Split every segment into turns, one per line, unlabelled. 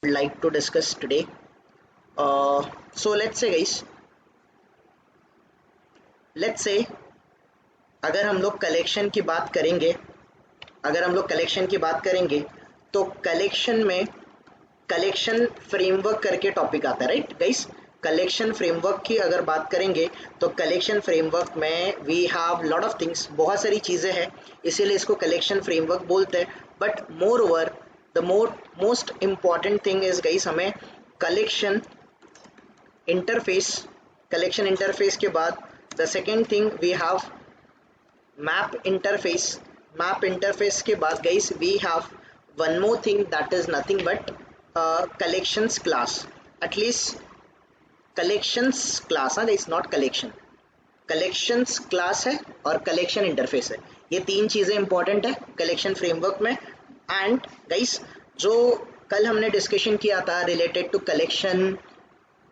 would like to discuss today. So let's say अगर हम लोग कलेक्शन की बात करेंगे तो कलेक्शन में कलेक्शन फ्रेमवर्क करके टॉपिक आता है, राइट गाइस। कलेक्शन फ्रेमवर्क की अगर बात करेंगे तो कलेक्शन फ्रेमवर्क में we have lot of things, बहुत सारी चीज़ें हैं, इसीलिए इसको कलेक्शन फ्रेमवर्क बोलते हैं। But moreover the most important thing is guys, हमें कलेक्शन इंटरफेस के बाद the second thing we have map interface के बाद guys we have one more thing that is nothing but collections class. At least collections class, guys, not collection, collections class है और collection interface है। ये तीन चीज़ें इंपॉर्टेंट है collection framework में। एंड गाइस, जो कल हमने डिस्कशन किया था रिलेटेड टू कलेक्शन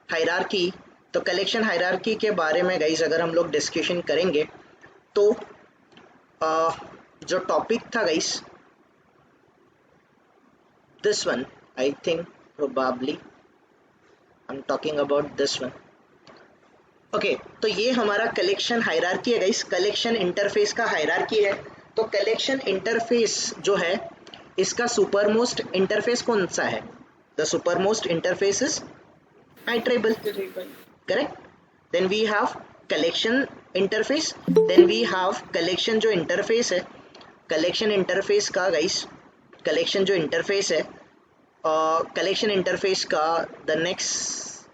हायरार्की, तो कलेक्शन हायरार्की के बारे में गाइस अगर हम लोग डिस्कशन करेंगे तो जो टॉपिक था guys, this one, I think probably I'm talking about this one. Okay, तो ये हमारा कलेक्शन हायरार्की है गाइस, कलेक्शन इंटरफेस का हायरार्की है। तो कलेक्शन इंटरफेस जो है इसका सुपरमोस्ट इंटरफेस कौन सा है? The supermost interface is iterable, correct. Then we have collection interface, then we have collection जो इंटरफेस है, कलेक्शन इंटरफेस का गाइस, कलेक्शन जो इंटरफेस है, कलेक्शन इंटरफेस का the next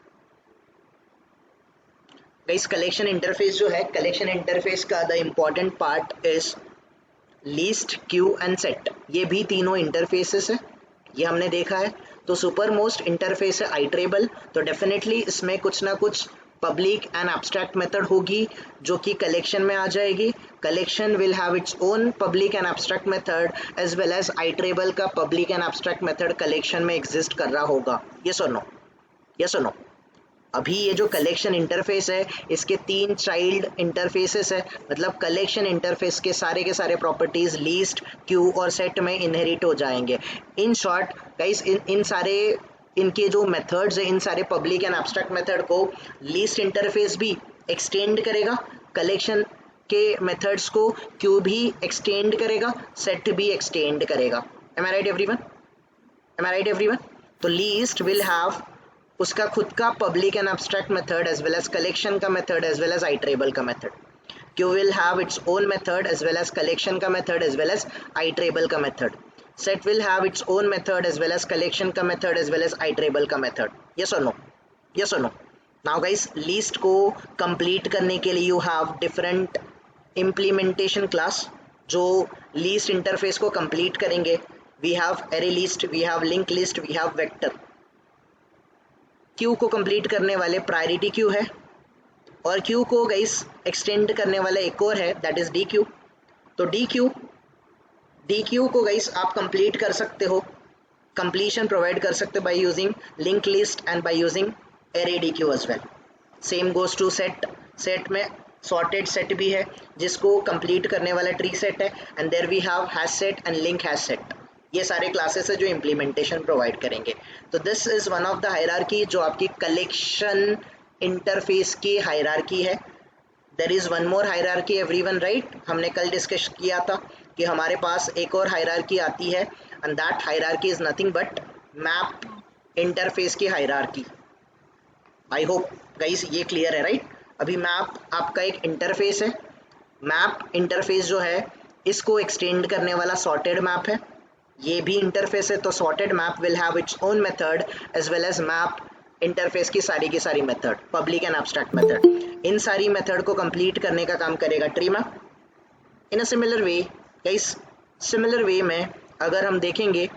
guys, collection interface जो है, कलेक्शन इंटरफेस का the important part is list, queue and set. ये भी तीनों इंटरफेसेस है, ये हमने देखा है। तो सुपर मोस्ट इंटरफेस है आइट्रेबल, तो डेफिनेटली इसमें कुछ ना कुछ पब्लिक एंड एब्स्ट्रैक्ट मेथड होगी जो कि कलेक्शन में आ जाएगी। Collection will have its own public and abstract method as well as iterable का public and abstract method collection में एग्जिस्ट कर रहा होगा। यस और नो? यस और नो? अभी ये जो कलेक्शन इंटरफेस है इसके तीन चाइल्ड इंटरफेसेस है, मतलब कलेक्शन इंटरफेस के सारे प्रॉपर्टीज लिस्ट, क्यू और सेट में इनहेरिट हो जाएंगे। इन शॉर्ट गाइस, इन सारे इनके जो मेथड्स है, इन सारे पब्लिक एंड एब्स्ट्रैक्ट मेथड को लिस्ट इंटरफेस भी एक्सटेंड करेगा, कलेक्शन के मेथड्स को क्यू भी एक्सटेंड करेगा, सेट भी एक्सटेंड करेगा। Am I right everyone? Am I right everyone? तो लिस्ट विल हैव उसका खुद का public and abstract method as well as collection का method as well as iterable का method. Queue will have its own method as well as collection का method as well as iterable का method. Set will have its own method as well as collection का method as well as iterable का method. Yes or no? Yes or no? Now guys, list को complete करने के लिए you have different implementation class जो list interface को complete करेंगे। We have array list, we have linked list, we have vector. Queue को complete करने वाले priority queue है, और queue को guys extend करने वाला एक और है, that is DQ. तो DQ को गाइस आप कंप्लीट कर सकते हो, कंप्लीशन प्रोवाइड कर सकते हो by using link list and by using array DQ as well. Same goes to set, set में सॉर्टेड सेट भी है जिसको कंप्लीट करने वाला ट्री सेट है, and there we have hash set and link hash set. ये सारे classes है जो इम्प्लीमेंटेशन प्रोवाइड करेंगे। तो this is one of the hierarchy जो आपकी कलेक्शन इंटरफेस की हायरार्की है। There is one more hierarchy everyone, right? हमने कल डिस्कस किया था कि हमारे पास एक और हायरार्की आती है, and that hierarchy is nothing but map interface की हायरार्की। आई होप गाइस ये क्लियर है, राइट? अभी मैप आपका एक इंटरफेस है, मैप इंटरफेस जो है इसको एक्सटेंड करने वाला सॉर्टेड मैप है, ये भी इंटरफेस है। तो sorted map will have its own method as well as map interface की सारी method, public and abstract method. इन सारी मेथड को कंप्लीट करने का काम करेगा tree map. In a similar way guys, similar way में अगर हम देखेंगे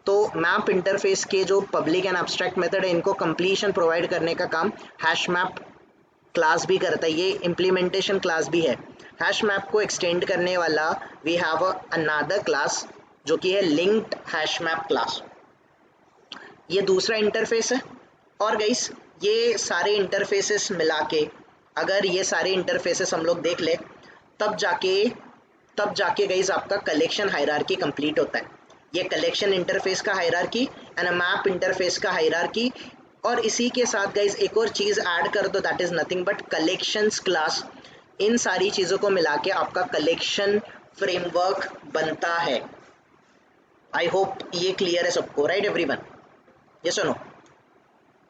तो मैप इंटरफेस के जो पब्लिक एंड एब्स्ट्रैक्ट मेथड है इनको कंप्लीशन प्रोवाइड करने का काम हैश मैप क्लास भी करता है, ये इम्प्लीमेंटेशन क्लास भी है। हैश मैप को एक्सटेंड करने वाला वी हैव अनदर क्लास जो कि है लिंक्ड हैश मैप क्लास, ये दूसरा इंटरफेस है। और गाइस ये सारे इंटरफेसेस मिला के, अगर ये सारे इंटरफेसेस हम लोग देख ले तब जाके गाइस आपका कलेक्शन हायरार्की कंप्लीट होता है। ये कलेक्शन इंटरफेस का हायरार्की एंड मैप इंटरफेस का हायरार्की, और इसी के साथ गाइज एक और चीज ऐड कर दो, that is nothing but collections class. इन सारी चीजों को मिला के आपका कलेक्शन फ्रेमवर्क बनता है। आई होप ये क्लियर है सबको, राइट एवरीवन? यस और नो?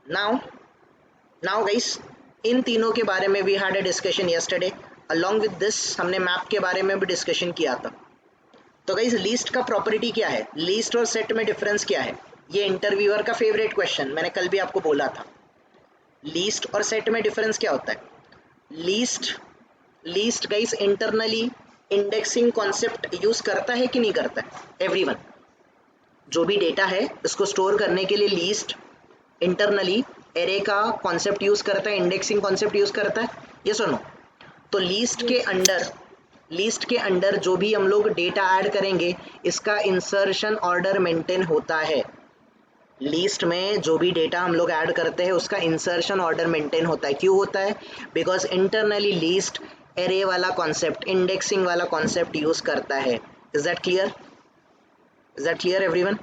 नाउ गाइस, इन तीनों के बारे में we had a discussion yesterday. Along with this हमने मैप के बारे में भी डिस्कशन किया था। तो गाइस लीस्ट का प्रॉपर्टी क्या है, लीस्ट और सेट में डिफरेंस क्या है? ये इंटरव्यूअर का फेवरेट क्वेश्चन, मैंने कल भी आपको बोला था। लीस्ट और सेट में डिफरेंस क्या होता है? Least guys internally indexing concept use करता है कि नहीं करता है? एवरीवन, जो भी डेटा है उसको स्टोर करने के लिए लीस्ट इंटरनली एरे का कॉन्सेप्ट यूज करता है, इंडेक्सिंग कॉन्सेप्ट यूज करता है, यस और नो? तो लीस्ट के अंडर जो भी हम लोग डेटा ऐड करेंगे इसका इंसर्शन ऑर्डर मेंटेन होता है। लीस्ट में जो भी डेटा हम लोग ऐड करते हैं उसका इंसर्शन ऑर्डर मेंटेन होता है। क्यों होता है? बिकॉज इंटरनली लीस्ट एरे वाला कॉन्सेप्ट, इंडेक्सिंग वाला कॉन्सेप्ट यूज करता है। Is that clear everyone?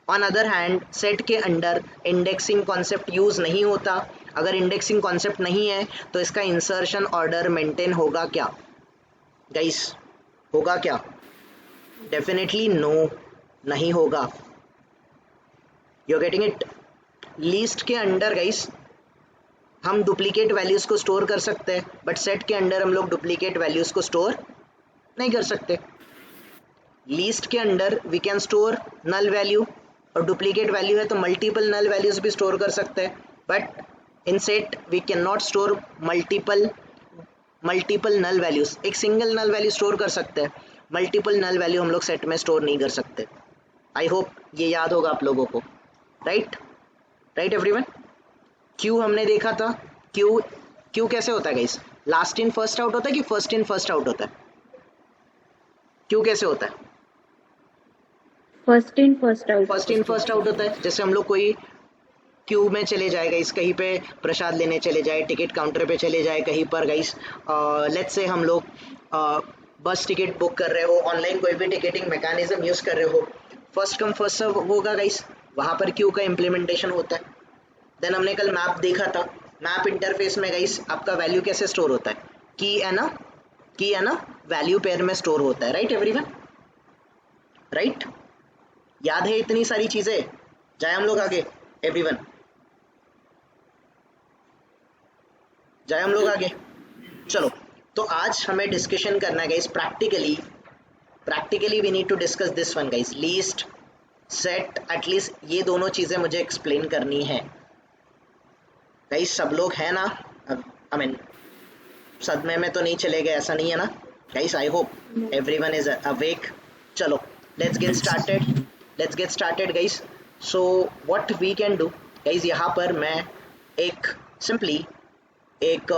On other hand set के अंडर इंडेक्सिंग कॉन्सेप्ट यूज नहीं होता। अगर इंडेक्सिंग कॉन्सेप्ट नहीं है तो इसका इंसर्शन ऑर्डर मेंटेन होगा क्या गाइस? होगा क्या? डेफिनेटली नो, नहीं होगा। You are getting it? List के अंडर गाइस हम डुप्लीकेट वैल्यूज को स्टोर कर सकते हैं, बट सेट के अंडर हम लोग डुप्लीकेट वैल्यूज को स्टोर नहीं कर सकते। लीस्ट के under we can store null value, और डुप्लीकेट वैल्यू है तो मल्टीपल नल वैल्यूज भी स्टोर कर सकते हैं, but in set we can not store multiple null values. एक सिंगल नल वैल्यू स्टोर कर सकते हैं, मल्टीपल नल वैल्यू हम लोग सेट में स्टोर नहीं कर सकते। आई होप ये याद होगा आप लोगों को, राइट एवरीवन? क्यू हमने देखा था, क्यू कैसे होता है guys? Last in first out होता है कि फर्स्ट इन फर्स्ट आउट होता है? क्यू कैसे होता है?
फर्स्ट इन फर्स्ट आउट
होता है। जैसे हम लोग कोई क्यू में चले जाए गाइस, कहीं पे प्रसाद लेने चले जाए, टिकट काउंटर पे चले जाए, कहीं पर गाइस लेट्स से हम लोग बस टिकट बुक कर रहे हो, ऑनलाइन कोई भी टिकटिंग मैकेनिज्म यूज कर रहे हो, फर्स्ट कम फर्स्ट सर्व होगा गाइस, वहां पर क्यू का इम्प्लीमेंटेशन होता है। देन हमने कल मैप देखा था, मैप इंटरफेस में गाइस आपका वैल्यू कैसे स्टोर होता है? की है ना वैल्यू पेयर में स्टोर होता है, राइट एवरीवन? राइट? याद है इतनी सारी चीजें? जाए हम लोग आगे एवरीवन, जाए हम लोग आगे। चलो, तो आज हमें डिस्कशन करना है guys practically we need to discuss this one guys, list set. At least ये दोनों चीजें मुझे एक्सप्लेन करनी है गाइस। सब लोग हैं ना? आई मीन सदमे में तो नहीं चले गए, ऐसा नहीं है ना guys? I hope everyone is awake. चलो let's get started guys. So what we can do guys, यहाँ पर मैं एक सिंपली एक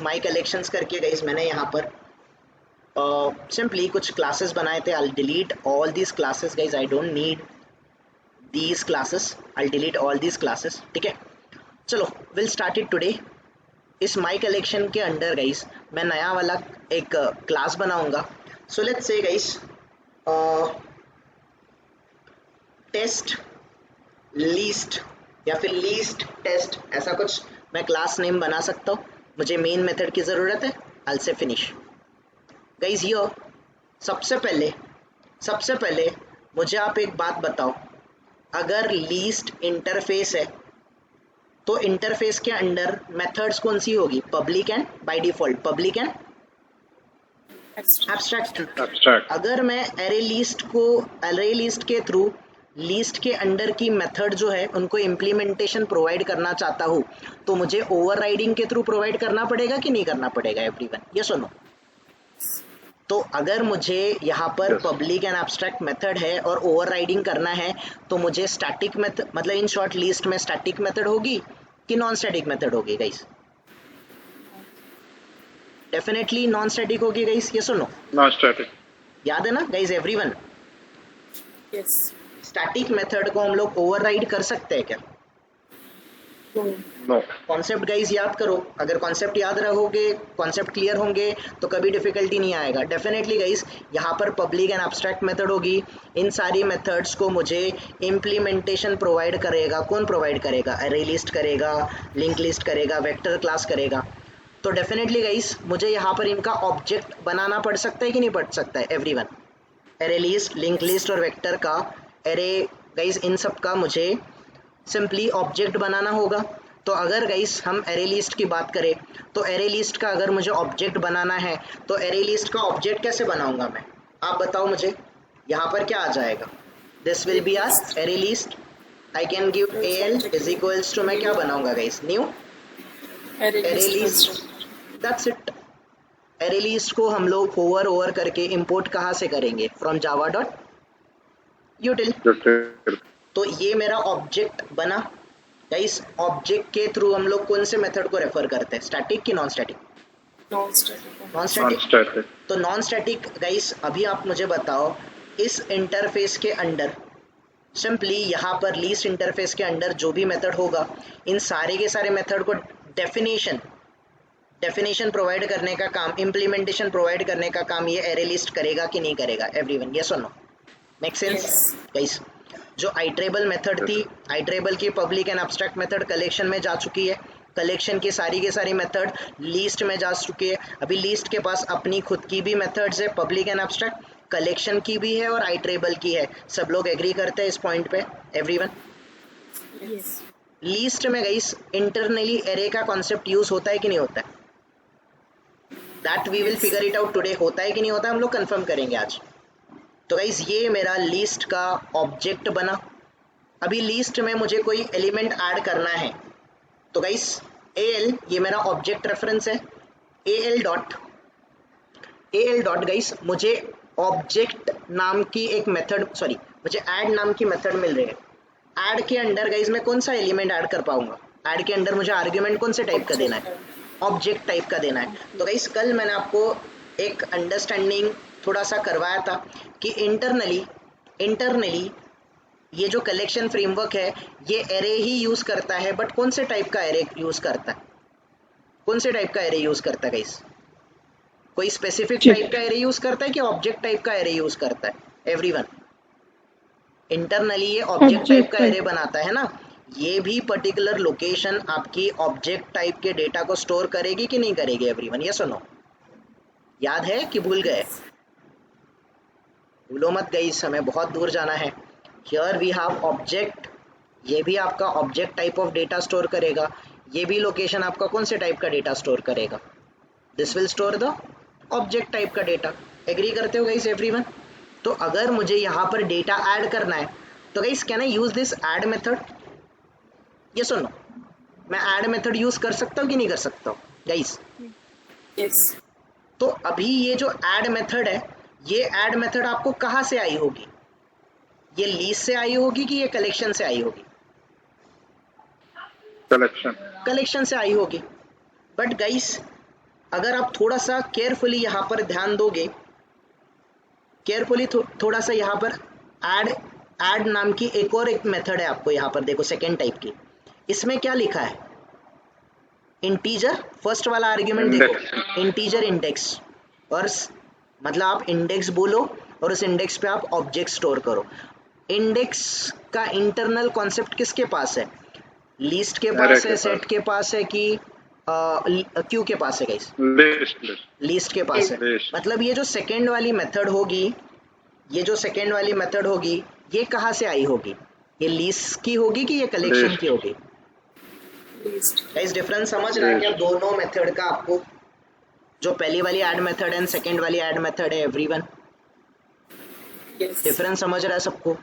माई कलेक्शंस करके गाइस मैंने यहाँ पर सिंपली कुछ क्लासेस बनाए थे। I delete all these classes guys, I don't need these classes, I delete all these classes, ठीक है? चलो विल स्टार्ट इट टुडे। इस माई कलेक्शन के अंडर गाइस मैं नया वाला एक क्लास बनाऊंगा। So let's say guys test list या फिर लीस्ट टेस्ट, ऐसा कुछ मैं क्लास नेम बना सकता हूँ। मुझे मेन मेथड की ज़रूरत है, आई से फिनिश गाइस। ये सबसे पहले मुझे आप एक बात बताओ, अगर लीस्ट इंटरफेस है तो इंटरफेस के अंडर मेथड्स कौन सी होगी? Public and by default public and abstract. अगर मैं एरे लिस्ट के थ्रू लिस्ट के अंडर की मेथड जो है उनको इम्प्लीमेंटेशन प्रोवाइड करना चाहता हूँ तो मुझे ओवरराइडिंग के थ्रू प्रोवाइड करना पड़ेगा कि नहीं करना पड़ेगा एवरीवन? यस और नो? तो अगर मुझे यहाँ पर पब्लिक एंड एब्स्ट्रैक्ट मेथड है और ओवरराइडिंग करना है तो मुझे स्टैटिक मेथड, मतलब इन शॉर्ट लिस्ट में स्टैटिक मेथड होगी कि नॉन स्टैटिक मेथड होगी गाइस? डेफिनेटली नॉन स्टैटिक होगी गाइस, यस और नो?
Non static.
याद है ना guys everyone?
Yes.
Static method को हम लोग ओवरराइड कर सकते हैं क्या?
नो।
कॉन्सेप्ट गाइज याद करो, अगर कॉन्सेप्ट याद रहोगे, कॉन्सेप्ट क्लियर होंगे तो कभी डिफिकल्टी नहीं आएगा। डेफिनेटली गाइज यहाँ पर पब्लिक एंड एब्स्ट्रैक्ट मेथड होगी। इन सारी मेथड्स को मुझे इम्प्लीमेंटेशन प्रोवाइड करेगा, कौन प्रोवाइड करेगा? अरे लिस्ट करेगा, लिंक लिस्ट करेगा, वेक्टर क्लास करेगा। तो डेफिनेटली गाइज मुझे यहाँ पर इनका ऑब्जेक्ट बनाना पड़ सकता है कि नहीं पड़ सकता है? एवरीवन, अरे लिस्ट, लिंक लिस्ट और वेक्टर का, अरे गाइज इन सब का मुझे सिंपली ऑब्जेक्ट बनाना होगा। तो अगर गाइस हम एरे लिस्ट की बात करें तो एरे लिस्ट का अगर मुझे ऑब्जेक्ट बनाना है तो एरे लिस्ट का ऑब्जेक्ट कैसे बनाऊंगा मैं? आप बताओ मुझे, यहाँ पर क्या आ जाएगा? This will be our array list. I can give al is equals to, मैं क्या बनाऊंगा guys? New array list, that's it. Array list को हम लोग होवर ओवर करके इंपोर्ट कहाँ से करेंगे? From Java dot यूटिल। तो ये मेरा ऑब्जेक्ट बना गाइस। ऑब्जेक्ट के थ्रू हम लोग कौन से मेथड को रेफर करते हैं? स्टैटिक कि नॉन स्टैटिक? Non static. तो नॉन स्टैटिक गाइस अभी आप मुझे बताओ, इस इंटरफेस के अंडर सिंपली यहाँ पर लीस्ट इंटरफेस के अंडर जो भी मेथड होगा, इन सारे के सारे मेथड को डेफिनेशन प्रोवाइड करने का काम, इम्प्लीमेंटेशन प्रोवाइड करने का काम ये एरे लिस्ट करेगा कि नहीं करेगा? एवरीवन यस और नो? Make sense guys? जो आइट्रेबल मेथड थी, आइट्रेबल की public and abstract method collection में जा चुकी है, कलेक्शन की सारी मेथड लीस्ट में जा चुकी है। अभी लीस्ट के पास अपनी खुद की भी मेथड्स है, पब्लिक एंड एब्स्ट्रैक्ट, कलेक्शन की भी है और आइट्रेबल की है। सब लोग एग्री करते हैं इस पॉइंट पे? एवरीवन? लीस्ट में गाइस इंटरनली एरे का कॉन्सेप्ट यूज होता है कि नहीं होता है? That we will figure it out today. होता है कि नहीं होता है हम लोग कंफर्म करेंगे आज। तो गाइस ये मेरा लीस्ट का ऑब्जेक्ट बना। अभी लीस्ट में मुझे कोई एलिमेंट ऐड करना है तो गाइस al ये मेरा ऑब्जेक्ट रेफरेंस है। al डॉट गाइस मुझे ऑब्जेक्ट नाम की एक मेथड, सॉरी मुझे ऐड नाम की मेथड मिल रही है। ऐड के अंडर गाइस मैं कौन सा एलिमेंट ऐड कर पाऊंगा? ऐड के अंडर मुझे आर्ग्यूमेंट कौन से टाइप का देना है? ऑब्जेक्ट टाइप का देना है। तो गाइस कल मैंने आपको एक अंडरस्टैंडिंग थोड़ा सा करवाया था कि इंटरनली ये जो कलेक्शन फ्रेमवर्क है ये एरे ही यूज करता है, बट कौन से टाइप का एरे यूज करता है? कौन से टाइप का एरे यूज करता है गाइस? कोई स्पेसिफिक टाइप का एरे यूज करता है कि ऑब्जेक्ट टाइप का एरे यूज करता है? एवरीवन, इंटरनली ये ऑब्जेक्ट टाइप का एरे बनाता है ना। ये भी पर्टिकुलर लोकेशन आपकी ऑब्जेक्ट टाइप के डेटा को स्टोर करेगी कि नहीं करेगी? एवरीवन यस और नो? याद है कि भूल गए? भूलो मत गाइस, हमें बहुत दूर जाना है। हियर वी हैव ऑब्जेक्ट, ये भी आपका object type of data store करेगा। ये भी लोकेशन आपका कौन से टाइप का डेटा स्टोर करेगा? This will store the object type का डेटा। एग्री करते हो गाइस एवरीवन? तो अगर मुझे यहाँ पर डेटा ऐड करना है तो guys can I use this add method? Yes और नो? मैं ऐड मेथड यूज कर सकता हूँ कि नहीं कर सकता हूँ गाइस?
यस।
तो अभी ये जो ऐड मेथड है, ये ऐड मेथड आपको कहाँ से आई होगी? ये लीस्ट से आई होगी कि ये कलेक्शन से आई होगी? कलेक्शन से आई होगी। बट गाइस अगर आप थोड़ा सा केयरफुली यहाँ पर ध्यान दोगे, केयरफुली थोड़ा सा यहाँ पर ऐड नाम की एक और एक मेथड है आपको यहाँ पर देखो, सेकेंड टाइप की। इसमें क्या लिखा है? इंटीजर, फर्स्ट वाला आर्ग्यूमेंट देखो, इंटीजर इंडेक्स, और मतलब आप इंडेक्स बोलो और उस इंडेक्स पे आप ऑब्जेक्ट स्टोर करो। इंडेक्स का इंटरनल कॉन्सेप्ट किसके पास है? लिस्ट के पास है, सेट के पास है कि क्यू के पास है गाइस? लिस्ट के पास है। मतलब ये जो सेकेंड वाली मेथड होगी, ये जो सेकेंड वाली मेथड होगी ये कहाँ से आई होगी? ये लिस्ट की होगी कि ये कलेक्शन की होगी? गाइस डिफरेंस समझ रहा है क्या दोनों मेथड का आपको? जो पहली वाली ऐड मेथड है, सेकेंड वाली ऐड मेथड है। एवरीवन डिफरेंस समझ रहा है सबको?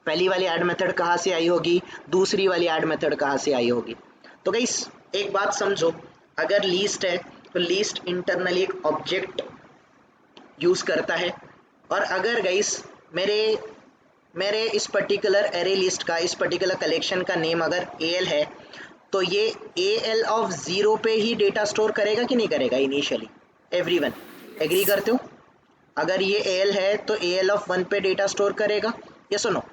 पहली वाली ऐड मेथड कहाँ से आई होगी, दूसरी वाली ऐड मेथड कहाँ से आई होगी? तो गाइस एक बात समझो, अगर लिस्ट है तो लिस्ट इंटरनली एक ऑब्जेक्ट यूज करता है, और अगर गाइस मेरे इस पर्टिकुलर एरे लिस्ट का, इस पर्टिकुलर कलेक्शन का नेम अगर al है तो ये al ऑफ 0 पे ही डेटा स्टोर करेगा कि नहीं करेगा इनिशियली? एवरीवन एग्री करते हो? अगर ये al है तो al ऑफ 1 पे डेटा स्टोर करेगा? यस और नो?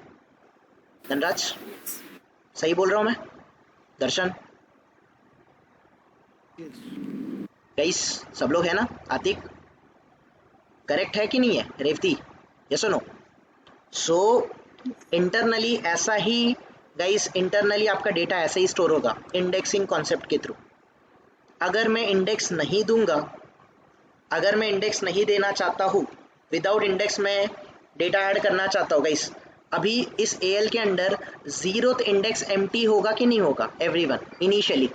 धनराज सही बोल रहा हूँ मैं? दर्शन गाइस सब लोग है ना? आतिक करेक्ट है कि नहीं है? रेवती यस और नो? सो इंटरनली ऐसा ही गाइस, इंटरनली आपका डेटा ऐसे ही स्टोर होगा इंडेक्सिंग कॉन्सेप्ट के थ्रू। अगर मैं इंडेक्स नहीं दूंगा, अगर मैं इंडेक्स नहीं देना चाहता हूँ, विदाउट इंडेक्स मैं डेटा ऐड करना चाहता हूँ गाइस, अभी इस एल के अंडर जीरोथ इंडेक्स एम्प्टी होगा कि नहीं होगा एवरीवन इनिशियली?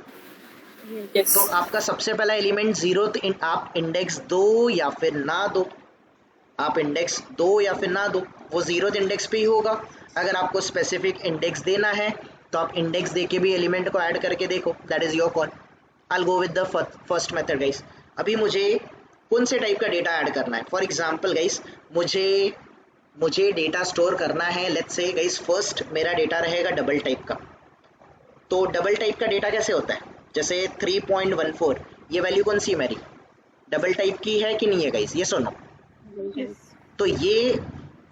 Yes.
तो आपका सबसे पहला एलिमेंट जीरोथ आप इंडेक्स दो या फिर ना दो, आप इंडेक्स दो या फिर ना दो, वो जीरोथ इंडेक्स पे ही होगा। अगर आपको स्पेसिफिक इंडेक्स देना है तो आप इंडेक्स दे के भी एलिमेंट को ऐड करके देखो, that is your call. I go with the first method guys. अभी मुझे कौन से टाइप का डेटा ऐड करना है? फॉर एग्जांपल गाइस, मुझे डेटा स्टोर करना है, लेट्स से गाइस फर्स्ट मेरा डेटा रहेगा डबल टाइप का। तो डबल टाइप का डेटा कैसे होता है? जैसे 3.14 ये वैल्यू कौन सी है मेरी? डबल टाइप की है कि नहीं है गाइस? ये सुनो,
Yes.
तो ये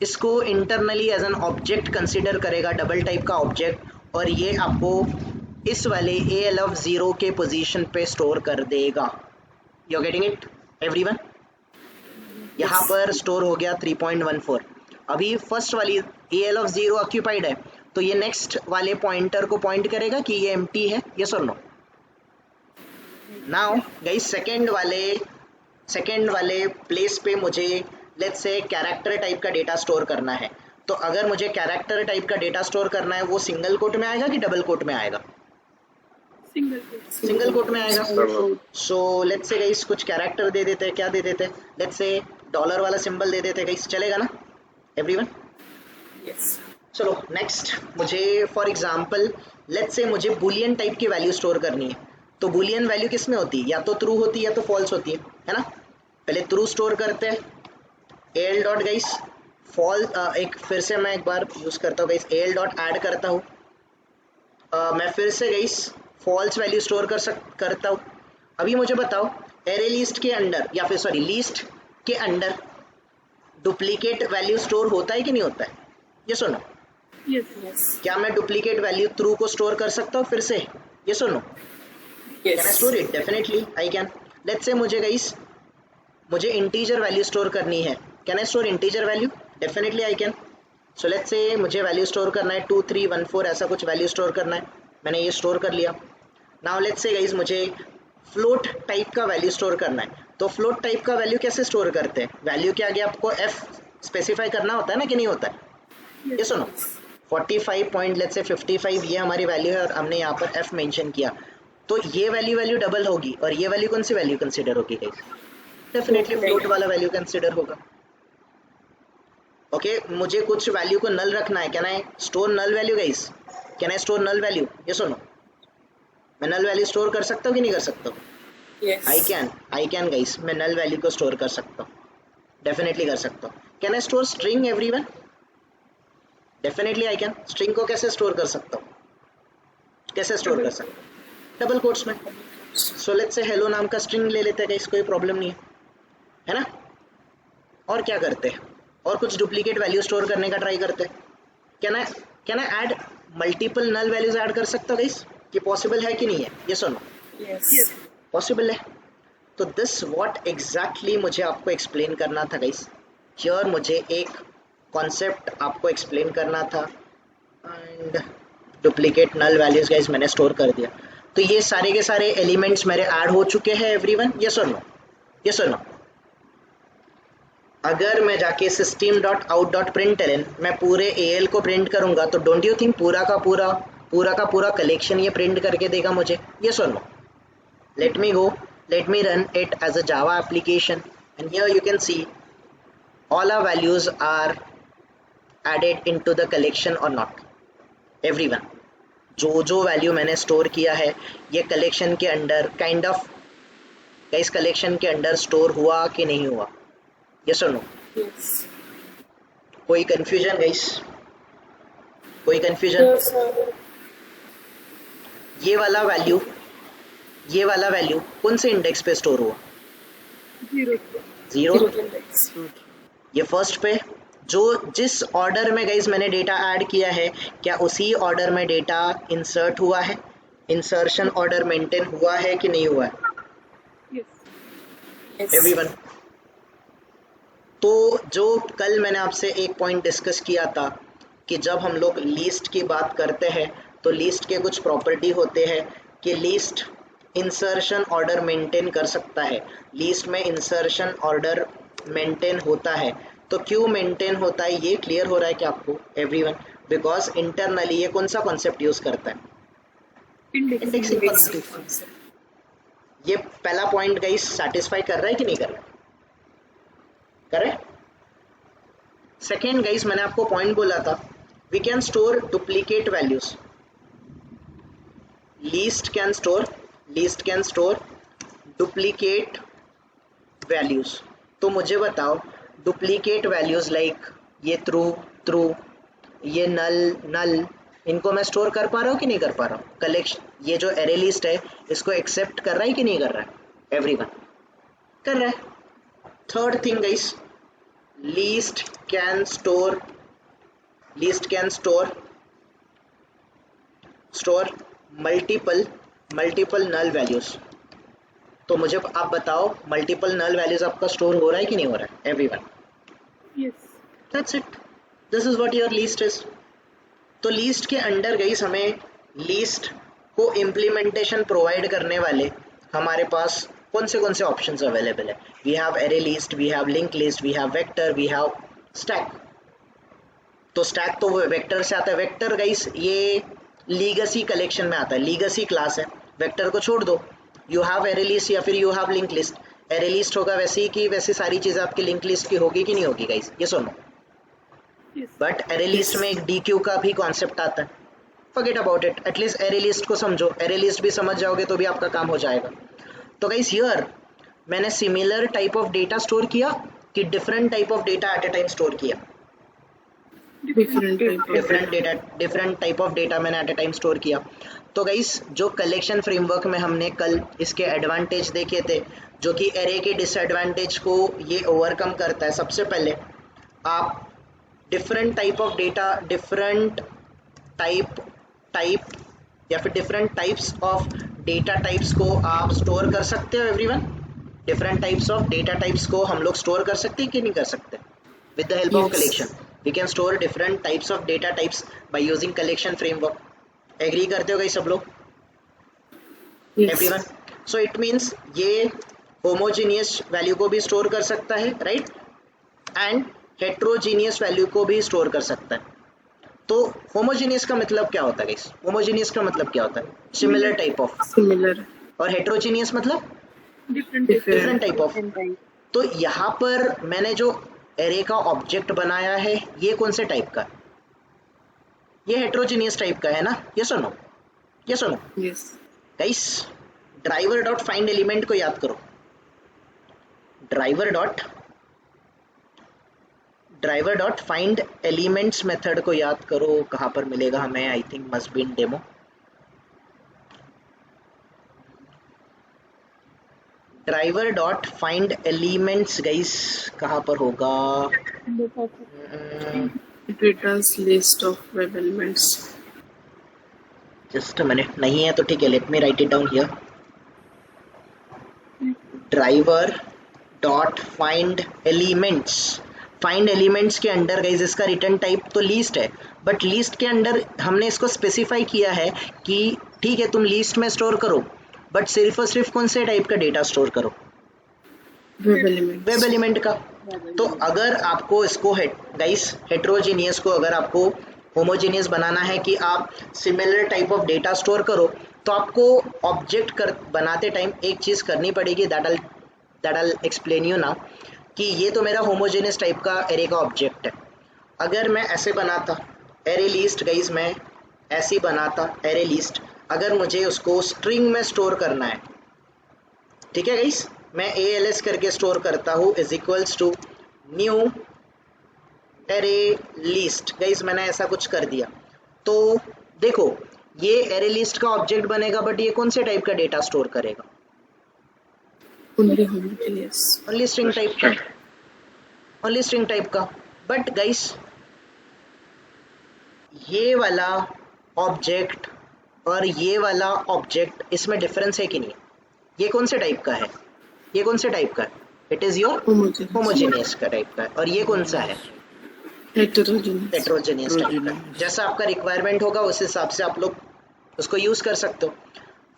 इसको internally as an object consider करेगा, डबल टाइप का ऑब्जेक्ट, और ये आपको इस वाले ALF0 के पोजीशन पे स्टोर कर देगा। You getting it everyone? यहाँ पर स्टोर हो गया 3.14। अभी फर्स्ट वाली ALF0 ऑक्यूपाइड है, तो ये नेक्स्ट वाले पॉइंटर को पॉइंट करेगा कि ये एम्प्टी है, यस और नो? नाउ गाइस सेकेंड वाले प्लेस पे मुझे लेट्स से कैरेक्टर टाइप का डेटा स्टोर करना है। तो अगर मुझे कैरेक्टर टाइप का डेटा स्टोर करना है, वो सिंगल कोट में आएगा कि डबल कोट में आएगा? सिंगल कोट में आएगा। सो लेट्स से गाइस कुछ कैरेक्टर दे देते हैं, क्या दे देते हैं? लेट्स से डॉलर वाला सिंबल दे देते हैं गाइस, चलेगा ना एवरीवन?
Yes.
चलो नेक्स्ट, मुझे फॉर एग्जांपल लेट्स से मुझे बुलियन टाइप की वैल्यू स्टोर करनी है। तो बुलियन वैल्यू किस में होती है? या तो ट्रू होती है या तो फॉल्स होती है ना? पहले ट्रू स्टोर करते हैं, एल डॉट गाइस एक फिर से मैं एक बार यूज करता हूँ गाइस, एल डॉट ऐड करता हूँ, मैं फिर से गाइस फॉल्स वैल्यू स्टोर करता हूँ। अभी मुझे बताओ, एरे लिस्ट के अंडर या फिर सॉरी लिस्ट के अंडर डुप्लीकेट वैल्यू स्टोर होता है कि नहीं होता है? ये सुनो,
Yes.
क्या मैं डुप्लीकेट वैल्यू ट्रू को स्टोर कर सकता हूँ फिर से? ये सुनो, can I
Yes.
Store it? Definitely I can. Let's say मुझे गाइस मुझे इंटीजर वैल्यू स्टोर करनी है, can I store integer value? Definitely I can. So let's से मुझे वैल्यू स्टोर करना है 2314 ऐसा कुछ वैल्यू स्टोर करना है, मैंने ये स्टोर कर लिया। नाउ लेट्स से गाइस मुझे फ्लोट टाइप का वैल्यू स्टोर करना है। तो फ्लोट टाइप का वैल्यू कैसे स्टोर करते हैं? वैल्यू के आगे आपको f स्पेसिफाई करना होता है ना कि नहीं होता है? ये सुनो, 45 पॉइंट लेट्स से 55 ये हमारी वैल्यू है और हमने यहाँ पर f मेंशन किया, तो ये वैल्यू डबल होगी और ये वैल्यू कौन सी वैल्यू कंसीडर होगी गाइस? डेफिनेटली फ्लोट वाला वैल्यू कंसीडर होगा। ओके, मुझे कुछ वैल्यू को नल रखना है, can I store null value guys? Can I store null value? ये सुनो, मैं नल वैल्यू स्टोर कर सकता हूँ कि नहीं कर सकता हूँ?
Yes.
आई कैन गाइस, मैं नल वैल्यू को स्टोर कर सकता हूँ, डेफिनेटली कर सकता हूँ। Can I store string everyone? Definitely I can. String को कैसे स्टोर कर सकता हूँ? कैसे स्टोर कर सकता हूँ? डबल कोट्स में। सो लेट्स से हेलो नाम का स्ट्रिंग ले लेते हैं गाइस, कोई प्रॉब्लम नहीं है ना? और क्या करते हैं? और कुछ डुप्लीकेट वैल्यू स्टोर करने का ट्राई करते हैं। Can I add multiple null values add कर सकता हूँ गाइस? ये पॉसिबल है कि नहीं है? ये सुनो,
Yes.
पॉसिबल है। तो दिस व्हाट एग्जैक्टली मुझे आपको एक्सप्लेन करना था गाइस। हियर मुझे एक कॉन्सेप्ट आपको एक्सप्लेन करना था and duplicate null values guys मैंने स्टोर कर दिया। तो ये सारे के सारे एलिमेंट्स मेरे ऐड हो चुके हैं एवरीवन, यस और नो? यस और नो? अगर मैं जाके system.out.println मैं पूरे AL को प्रिंट करूंगा तो डोंट यू थिंक पूरा का पूरा कलेक्शन ये प्रिंट करके देगा मुझे? यस और no? Let me go, let me run it as a Java application and here you can see all our values are added into the collection or not everyone। जो value मैंने store किया है ये collection के under kind of guys collection के under store हुआ कि नहीं हुआ? यस और नो?
Yes.
कोई कंफ्यूजन गाइस? कोई कंफ्यूजन?
No, sir.
ये वाला वैल्यू कौन से इंडेक्स पे स्टोर हुआ?
Zero.
जीरो।
Zero index.
ये फर्स्ट पे जो जिस ऑर्डर में गाइस मैंने डेटा ऐड किया है, क्या उसी ऑर्डर में डेटा इंसर्ट हुआ है? इंसर्शन ऑर्डर मेंटेन हुआ है कि नहीं हुआ है?
Yes.
एवरीवन। तो जो कल मैंने आपसे एक पॉइंट डिस्कस किया था कि जब हम लोग लीस्ट की बात करते हैं तो लीस्ट के कुछ प्रॉपर्टी होते हैं कि लीस्ट इंसर्शन ऑर्डर मेंटेन कर सकता है, लीस्ट में इंसर्शन ऑर्डर मेंटेन होता है। तो क्यों मेंटेन होता है ये क्लियर हो रहा है क्या आपको एवरीवन? बिकॉज इंटरनली ये कौन सा कॉन्सेप्ट यूज करता है? Indexing
Indexing
concept.
concept.
ये पहला पॉइंट गाइस सैटिस्फाई कर रहा है कि नहीं कर रहा? करेक्ट। सेकेंड गाइस मैंने आपको पॉइंट बोला था we can store duplicate values. List can store duplicate values. तो मुझे बताओ डुप्लीकेट वैल्यूज लाइक ये ट्रू, ये नल, इनको मैं स्टोर कर पा रहा हूँ कि नहीं कर पा रहा हूँ? कलेक्शन ये जो एरे लिस्ट है इसको एक्सेप्ट कर रहा है कि नहीं कर रहा है? एवरीवन कर रहा है। Third thing guys list can store multiple null values. तो मुझे आप बताओ मल्टीपल नल वैल्यूज आपका स्टोर हो रहा है कि नहीं हो रहा है? Everyone
Yes.
That's it, this is what your list is. तो लीस्ट के अंडर गई हमें लीस्ट को इम्प्लीमेंटेशन प्रोवाइड करने वाले हमारे पास कौन से ऑप्शंस अवेलेबल है? We have array list, we have link list, we have vector, we have stack. तो स्टैक तो वेक्टर से आता है। वेक्टर गाइस ये लीगसी कलेक्शन में आता है, लीगसी क्लास है। वेक्टर को छोड़ दो, यू हैव एरे लिस्ट या फिर you have link list. Array list होगा वैसे ही कि वैसे सारी चीजें आपकी लिंक लिस्ट की होगी कि नहीं होगी गाइस? ये सुनो।
Yes.
But array list
Yes.
में एक DQ का भी कॉन्सेप्ट आता है। Forget about it, at least array list को समझो, एरे लिस्ट भी समझ जाओगे तो भी आपका काम हो जाएगा। तो गाइस हियर मैंने similar type of data store किया कि different type of data eight A time store किया?
Different type of data.
Different type of data मैंने एट ए टाइम स्टोर किया। तो गाइस जो कलेक्शन फ्रेमवर्क में हमने कल इसके एडवांटेज देखे थे जो कि एरे के डिसएडवांटेज को ये ओवरकम करता है। सबसे पहले आप different type of data, different type या फिर different types of data types को आप स्टोर कर सकते हो everyone. Different types of data types को हम लोग स्टोर कर सकते हैं कि नहीं कर सकते? With the help of
Yes.
Collection we can store different types of data types by using collection framework. Agree करते हो गाइस सब लोग?
Yes.
Everyone. So it means ये होमोजीनियस वैल्यू को भी स्टोर कर सकता है, राइट, एंड हेट्रोजीनियस वैल्यू को भी स्टोर कर सकता है। तो होमोजीनियस का मतलब क्या होता है गाइस? होमोजीनियस का मतलब क्या होता है? Similar type of.
Similar.
और हेट्रोजीनियस मतलब
Different.
Different type of. तो यहाँ पर मैंने जो एरे का ऑब्जेक्ट बनाया है ये कौन से टाइप का? ये हेट्रोजीनियस टाइप का है ना? ये सुनो
Yes.
Guys, driver dot find element को याद करो। Driver dot find elements method को याद करो। कहाँ पर मिलेगा हमें? I think must be in demo. Driver dot find elements guys कहाँ पर होगा?
Data's list of web elements.
Just a minute, नहीं है तो ठीक है, let me right it down here. Driver dot find elements. Find elements के under guys इसका रिटर्न टाइप तो लीस्ट है, बट लीस्ट के अंडर हमने इसको स्पेसिफाई किया है कि ठीक है तुम लीस्ट में स्टोर करो, बट सिर्फ और सिर्फ कौन से टाइप का डेटा स्टोर करो?
Web elements.
वेब एलिमेंट का। तो अगर आपको इसको गाइस हेट्रोजीनियस को अगर आपको होमोजीनियस बनाना है कि आप similar type of data store करो, तो आपको ऑब्जेक्ट बनाते टाइम एक चीज़ करनी पड़ेगी, that I explain you now, कि ये तो मेरा होमोजेनियस टाइप का एरे का ऑब्जेक्ट है। अगर मैं ऐसे बनाता एरे लिस्ट गाइस, मैं ऐसे बनाता एरे लिस्ट, अगर मुझे उसको स्ट्रिंग में स्टोर करना है, ठीक है गाइस, मैं ALS करके स्टोर करता हूँ is equals to new array list. Guys मैंने ऐसा कुछ कर दिया तो देखो ये एरे लिस्ट का ऑब्जेक्ट बनेगा, बट ये कौन से टाइप का डेटा स्टोर करेगा?
Only homogeneous.
Only string type का। बट गाइस ये वाला ऑब्जेक्ट और ये वाला ऑब्जेक्ट, इसमें डिफरेंस है कि नहीं? ये कौन से टाइप का है? ये कौन से टाइप का है? It is your
Homogeneous.
Homogeneous का टाइप का है। और ये कौन सा है?
Heterogeneous.
हेट्रोजेनियस टाइप का। जैसा आपका रिक्वायरमेंट होगा उस हिसाब से आप लोग उसको यूज कर सकते हो।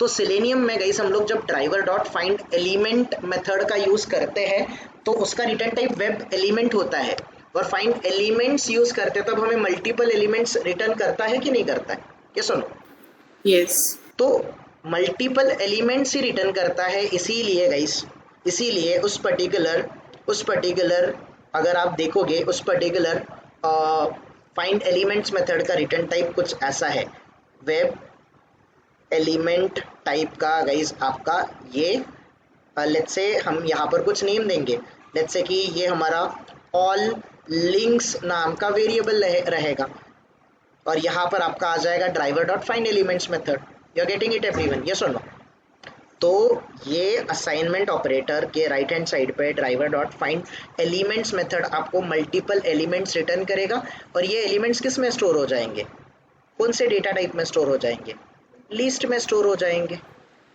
तो सिलेनियम में गाइस हम लोग जब driver dot find element method का यूज करते हैं तो उसका रिटर्न टाइप वेब एलिमेंट होता है, और फाइंड एलिमेंट्स यूज करते हैं तब हमें मल्टीपल एलिमेंट्स रिटर्न करता है कि नहीं करता है? ये सुनो,
Yes.
तो मल्टीपल एलिमेंट्स ही रिटर्न करता है। इसीलिए गाइस, इसीलिए उस पर्टिकुलर अगर आप देखोगे उस पर्टिकुलर फाइंड एलिमेंट्स मेथड का रिटर्न टाइप कुछ ऐसा है, वेब एलिमेंट टाइप का गाइस आपका ये। लेट्स से हम यहाँ पर कुछ नेम देंगे, लेट्स से कि ये हमारा ऑल लिंक्स नाम का वेरिएबल रहेगा, और यहाँ पर आपका आ जाएगा driver dot find elements method. You are getting it everyone? Yes और नो? तो ये असाइनमेंट ऑपरेटर के राइट हैंड साइड पे driver dot find elements method आपको मल्टीपल एलिमेंट्स रिटर्न करेगा, और ये एलिमेंट्स किस में स्टोर हो जाएंगे? कौन से डेटा टाइप में स्टोर हो जाएंगे? लिस्ट में स्टोर हो जाएंगे।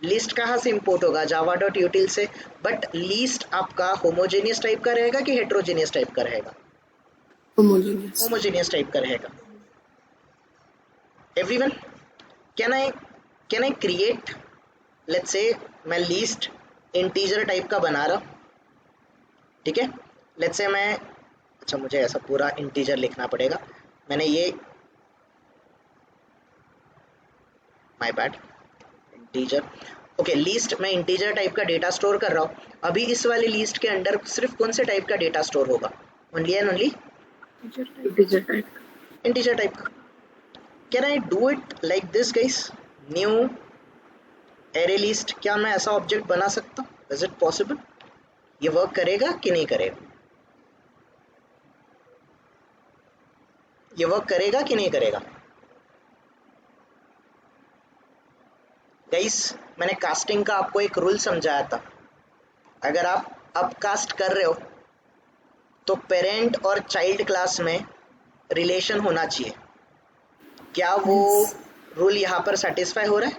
लिस्ट कहाँ से इंपोर्ट होगा? जावा डॉट यूटिल से। बट लिस्ट आपका होमोजेनियस टाइप का रहेगा कि हेट्रोजेनियस टाइप का रहेगा?
Homogeneous.
होमोजेनियस टाइप का रहेगा। Everyone, can I create, let's say मैं लिस्ट इंटीजर टाइप का बना रहा, ठीक है? लेट्स से मैं, अच्छा मुझे ऐसा पूरा इंटीजर लिखना पड़ेगा, मैंने ये, my bad, integer. Okay, list में इंटीजर टाइप का डेटा स्टोर कर रहा हूँ। अभी इस वाली लिस्ट के अंदर सिर्फ कौन से टाइप का डेटा स्टोर होगा? Only and only
Integer type.
Integer type का। Can I do it like this guys? New array list, क्या मैं ऐसा ऑब्जेक्ट बना सकता हूँ? Is it possible? ये वर्क करेगा कि नहीं करेगा? ये वर्क करेगा कि नहीं करेगा? गाइस, मैंने कास्टिंग का आपको एक रूल समझाया था। अगर आप अपकास्ट कर रहे हो तो पेरेंट और चाइल्ड क्लास में रिलेशन होना चाहिए। क्या वो रूल यहाँ पर सेटिस्फाई हो रहा है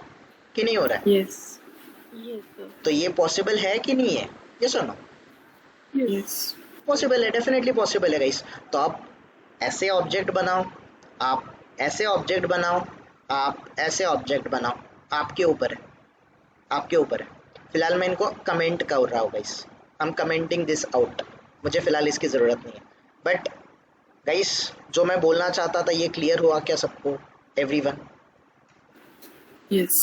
कि नहीं हो रहा है?
Yes.
तो ये पॉसिबल है कि नहीं है? ये सुनो,
Yes.
पॉसिबल है, डेफिनेटली पॉसिबल है गाइस। तो आप ऐसे ऑब्जेक्ट बनाओ, आप ऐसे ऑब्जेक्ट बनाओ, आप ऐसे ऑब्जेक्ट बनाओ, आपके ऊपर है, आपके ऊपर है। फिलहाल मैं इनको कमेंट कर रहा हूँ guys, I M commenting this out, मुझे फिलहाल इसकी ज़रूरत नहीं है। बट गाइस, जो मैं बोलना चाहता था ये क्लियर हुआ क्या सबको? एवरीवन?
Yes.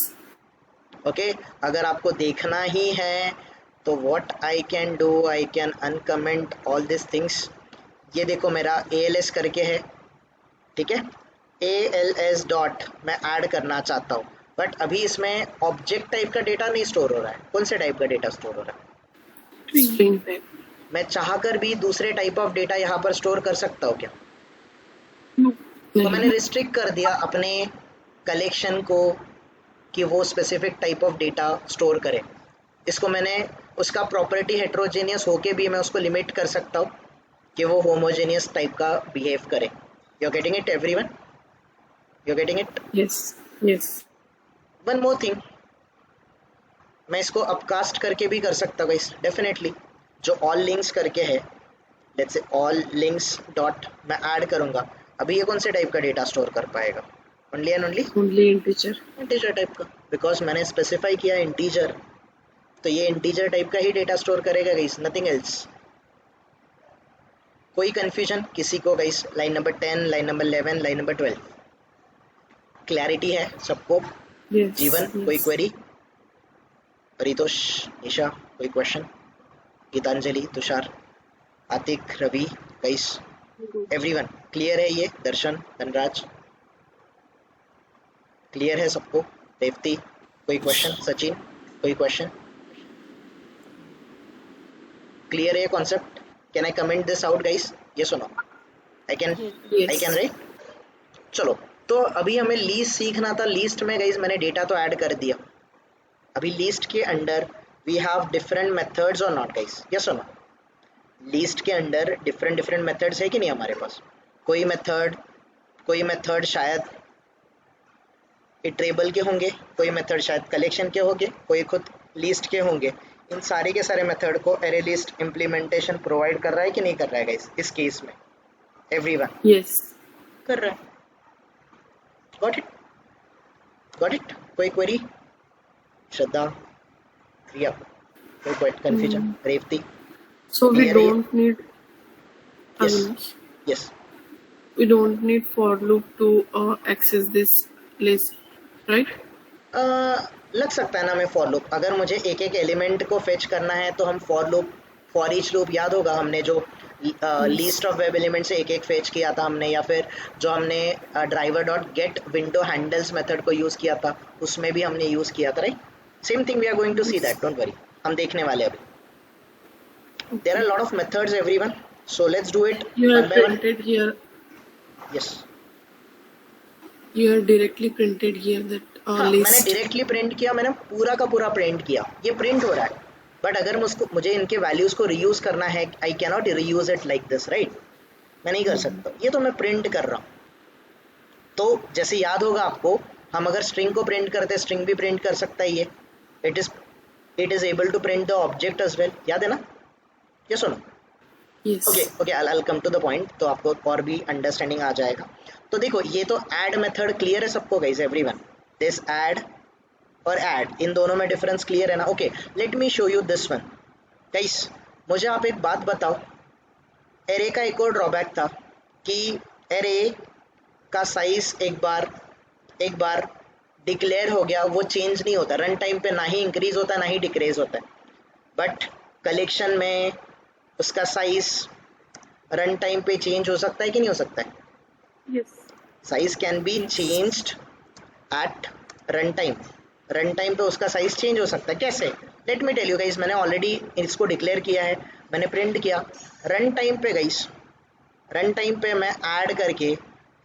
ओके, अगर आपको देखना ही है तो what I can do, I can uncomment all this things. ये देखो मेरा ALS करके है, ठीक है? ALS डॉट मैं ऐड करना चाहता हूँ, बट अभी इसमें ऑब्जेक्ट टाइप का डेटा नहीं स्टोर हो रहा है। कौन से टाइप का डेटा स्टोर हो रहा है?
String type.
मैं चाहकर भी दूसरे टाइप ऑफ डेटा यहाँ पर स्टोर कर सकता हूँ क्या?
No.
तो मैंने रिस्ट्रिक्ट कर दिया अपने कलेक्शन को कि वो specific type of data store करे। इसको मैंने उसका प्रॉपर्टी हेट्रोजेनियस होके भी मैं उसको लिमिट कर सकता हूँ कि वो होमोजेनियस टाइप का बिहेव करे। You are getting it everyone? You are getting it?
Yes. Yes.
One more thing, मैं इसको अपकास्ट करके भी कर सकता हूँ गाइस, डेफिनेटली। जो ऑल लिंक्स करके है, let's say all links dot मैं ऐड करूँगा, अभी ये कौन से टाइप का डेटा स्टोर कर पाएगा? Only and only
Only integer.
Integer type का, बिकॉज मैंने स्पेसिफाई किया इंटीजर, तो ये इंटीजर टाइप का ही डेटा स्टोर करेगा गाइस, नथिंग एल्स। कोई कंफ्यूजन किसी को guys? Line number 10, line number 11, line number 12, clarity है सबको?
Yes.
जीवन, कोई
Yes.
क्वेरी? परितोष, निशा, कोई question? Geetanjali, Tushar, Atik, Ravi, guys, everyone clear है? ये दर्शन, धनराज, क्लियर है सबको? रेवती, कोई क्वेश्चन? सचिन, कोई क्वेश्चन? क्लियर है concept? Can I comment this out guys? ये सुनो, आई कैन
Yes.
राइट? चलो, तो अभी हमें लिस्ट सीखना था। लिस्ट में गाइस मैंने डेटा तो ऐड कर दिया। अभी लिस्ट के अंदर वी हैव डिफरेंट मेथड्स और नॉट गाइस? यस और नो? लिस्ट के अंदर डिफरेंट मेथड्स है कि नहीं हमारे पास? कोई मेथड शायद इटरेबल के होंगे, कोई मेथड शायद कलेक्शन के होंगे, कोई खुद लिस्ट के होंगे। इन सारे के सारे मेथड को एरे लिस्ट इम्प्लीमेंटेशन प्रोवाइड कर रहा है कि नहीं कर रहा है गाइस? इस केस में एवरीवन
Yes.
कर रहा है। Got it? Got it? कोई क्वेरी? श्रद्धा, प्रिया, कोई confusion? Revathi,
So we
clear है ये?
don't need
yes
Avinash.
Yes.
We don't need for loop to access this list, right?
लग सकता है ना मैं फॉर लूप, अगर मुझे एक एक एलिमेंट को फेच करना है तो हम for loop, for each loop याद होगा हमने जो लीस्ट ऑफ वेब एलिमेंट से एक एक फेच किया था हमने, या फिर जो हमने driver dot get window handles method को यूज़ किया था उसमें भी हमने यूज़ किया था, right? Same thing we are going to see that, don't worry, हम देखने वाले अभी। There are lot of methods everyone, so let's do it
You
one
have
by one.
printed here.
Yes,
You have directly printed here that
हाँ मैंने
list.
Directly print किया, मैंने पूरा का पूरा प्रिंट किया, ये प्रिंट हो रहा है। बट अगर मुझे इनके वैल्यूज को रीयूज करना है, I can not reuse it like this, right? मैं नहीं कर सकता, ये तो मैं प्रिंट कर रहा हूँ। तो जैसे याद होगा आपको, हम अगर स्ट्रिंग को प्रिंट करते, स्ट्रिंग भी प्रिंट कर सकता है ये, it is able to print the object as well, याद है ना? ये सुनो,
Yes.
Okay I come to the point, तो आपको और भी अंडरस्टैंडिंग आ जाएगा। तो देखो ये तो ऐड मेथड क्लियर है सबको गाइस, एवरीवन? दिस ऐड और ऐड, इन दोनों में डिफरेंस क्लियर है ना? Okay, let me show you this one guys. मुझे आप एक बात बताओ, एरे का एक और ड्रॉबैक था कि एरे का साइज एक बार डिक्लेयर हो गया वो चेंज नहीं होता, रन टाइम पे ना ही इंक्रीज होता ना ही डिक्रीज होता है। बट कलेक्शन में उसका साइज रन टाइम पे चेंज हो सकता है कि नहीं हो सकता है?
Yes.
Size can be changed at run time, run time पे उसका साइज चेंज हो सकता है। कैसे? Let me tell you guys, मैंने ऑलरेडी इसको डिक्लेयर किया है, मैंने प्रिंट किया। रन टाइम पे गाइस, रन टाइम पे मैं ऐड करके,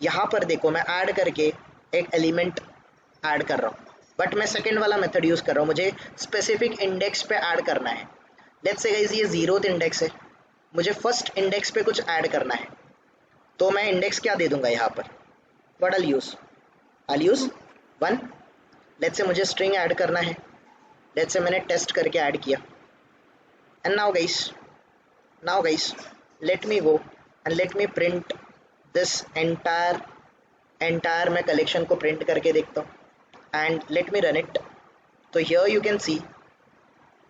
यहाँ पर देखो मैं ऐड करके एक एलिमेंट ऐड कर रहा हूँ, बट मैं सेकेंड वाला मेथड यूज़ कर रहा हूँ, मुझे स्पेसिफिक इंडेक्स पे ऐड करना है। लेट्स से गाइस ये 0th इंडेक्स है, मुझे फर्स्ट इंडेक्स पे कुछ ऐड करना है, तो मैं इंडेक्स क्या दे दूंगा यहाँ पर? What I use 1। Let's say मुझे स्ट्रिंग ऐड करना है, लेट्स से मैंने टेस्ट करके ऐड किया, and now guys let me go and let me print this entire मैं कलेक्शन को प्रिंट करके देखता हूँ, and let me run it. तो हियर यू कैन सी,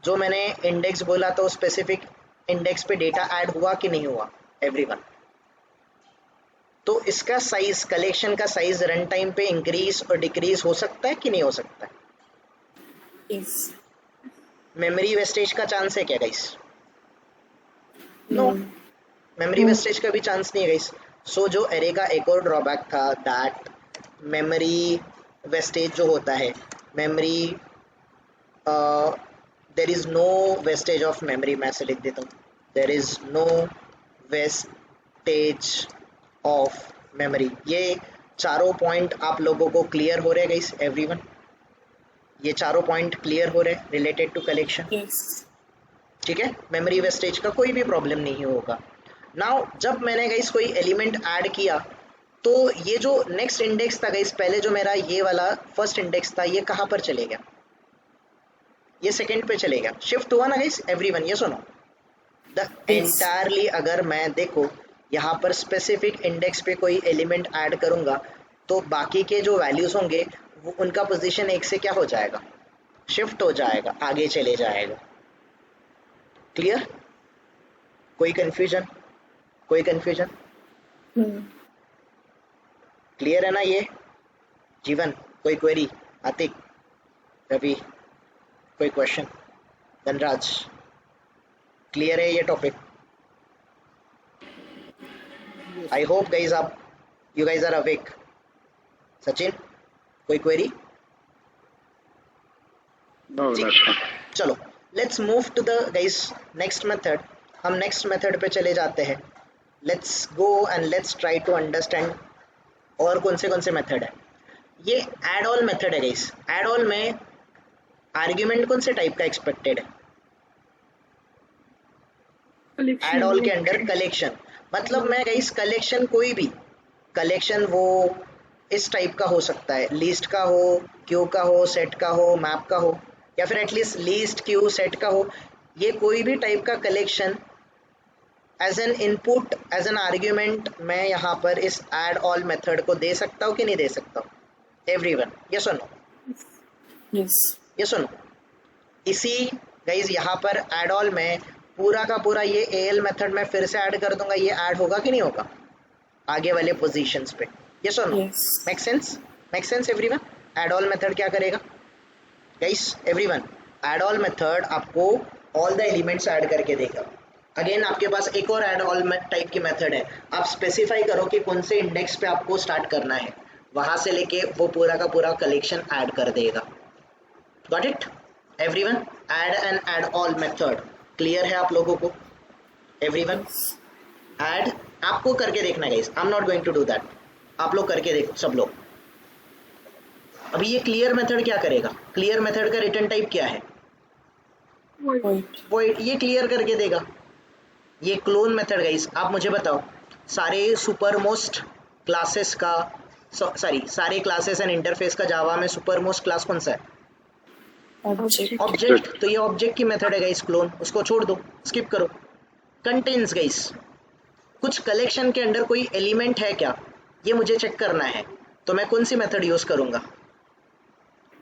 जो मैंने इंडेक्स बोला तो स्पेसिफिक इंडेक्स पे डेटा ऐड हुआ कि नहीं हुआ एवरीवन? तो इसका साइज, कलेक्शन का साइज रन टाइम पे इंक्रीज और डिक्रीज हो सकता है कि नहीं हो सकता है?
Yes.
मेमोरी वेस्टेज का चांस है क्या गाइस?
No.
मेमोरी वेस्टेज का भी चांस नहीं है गाइस। सो जो एरे का एक और ड्रॉबैक था, दैट मेमोरी वेस्टेज जो होता है, memory there is no wastage of memory, मैं ऐसे लिख देता हूँ, there is no wastage of memory. ये चारों पॉइंट आप लोगों को क्लियर हो रहे हैं गाइस एवरीवन? ये चारों पॉइंट क्लियर हो रहे हैं रिलेटेड टू कलेक्शन?
Yes.
ठीक है, मेमोरी वेस्टेज का कोई भी प्रॉब्लम नहीं होगा। नाउ जब मैंने गाइस कोई एलिमेंट ऐड किया, तो ये जो नेक्स्ट इंडेक्स था गाइस, पहले जो मेरा ये वाला फर्स्ट इंडेक्स था, ये कहाँ पर चले गया? ये सेकंड पे चले गया, शिफ्ट हुआ ना गाइस एवरीवन? ये सुनो, द एंटायरली अगर मैं देखो यहाँ पर स्पेसिफिक इंडेक्स पे कोई एलिमेंट ऐड करूँगा, तो बाकी के जो वैल्यूज होंगे वो उनका पोजीशन एक से क्या हो जाएगा? शिफ्ट हो जाएगा, आगे चले जाएगा। क्लियर? कोई कंफ्यूजन?
No.
क्लियर है ना ये? जीवन, कोई क्वेरी? आतिक, रवि, कोई क्वेश्चन? धनराज, क्लियर है ये topic? I hope guys you guys are awake. Sachin, कोई क्वेरी? चलो let's move to the guys next method. हम नेक्स्ट मेथड पे चले जाते हैं। Let's go and let's try to understand और कौन से मेथड है। ये एड ऑल मेथड है गाइस। एड ऑल में आर्ग्यूमेंट कौन से टाइप का एक्सपेक्टेड है? एड ऑल के अंडर कलेक्शन, मतलब मैं गाइस कलेक्शन, कोई भी कलेक्शन वो इस टाइप का हो सकता है, लिस्ट का हो, क्यू का हो, सेट का हो, मैप का हो, या फिर एटलीस्ट लीस्ट क्यू सेट का हो, ये कोई भी टाइप का collection as an input as an argument मैं यहाँ पर इस ऐड ऑल मेथड को दे सकता हूँ कि नहीं दे सकता हूँ? एवरीवन यस और नो?
Yes.
यस और नो? इसी गाइज यहाँ पर ऐड ऑल में पूरा का पूरा ये एल मेथड में फिर से ऐड कर दूंगा, ये ऐड होगा कि नहीं होगा आगे वाले पोजीशंस पे? यस और no?
Yes.
Make sense? Make sense everyone? Add all method क्या करेगा guys? Everyone, add all method आपको ऑल द एलिमेंट्स ऐड करके देगा। अगेन आपके पास एक और ऐड ऑल टाइप की मेथड है, आप स्पेसिफाई करो कि कौन से इंडेक्स पे आपको स्टार्ट करना है, वहां से लेके वो पूरा का पूरा कलेक्शन ऐड कर देगा। Got it everyone? Add and add all method clear है आप लोगों को? एवरीवन, ऐड आपको करके देखना है guys, I am not going to do that, आप लोग करके देखो सब लोग। अभी ये क्लियर मेथड क्या करेगा? क्लियर मेथड का रिटर्न टाइप क्या है?
Void.
वॉइड। ये क्लियर करके देगा। ये क्लोन मेथड गाइस, आप मुझे बताओ सारे सुपर मोस्ट क्लासेस का सॉरी सारे क्लासेस एंड इंटरफेस का जावा में सुपर मोस्ट क्लास कौन सा है?
Object.
ऑब्जेक्ट। तो ये ऑब्जेक्ट की मेथड है गाइस क्लोन, उसको छोड़ दो, स्किप करो। कंटेन्स गाइस, कुछ कलेक्शन के अंदर कोई एलिमेंट है क्या, ये मुझे चेक करना है, तो मैं कौन सी मेथड यूज करूंगा?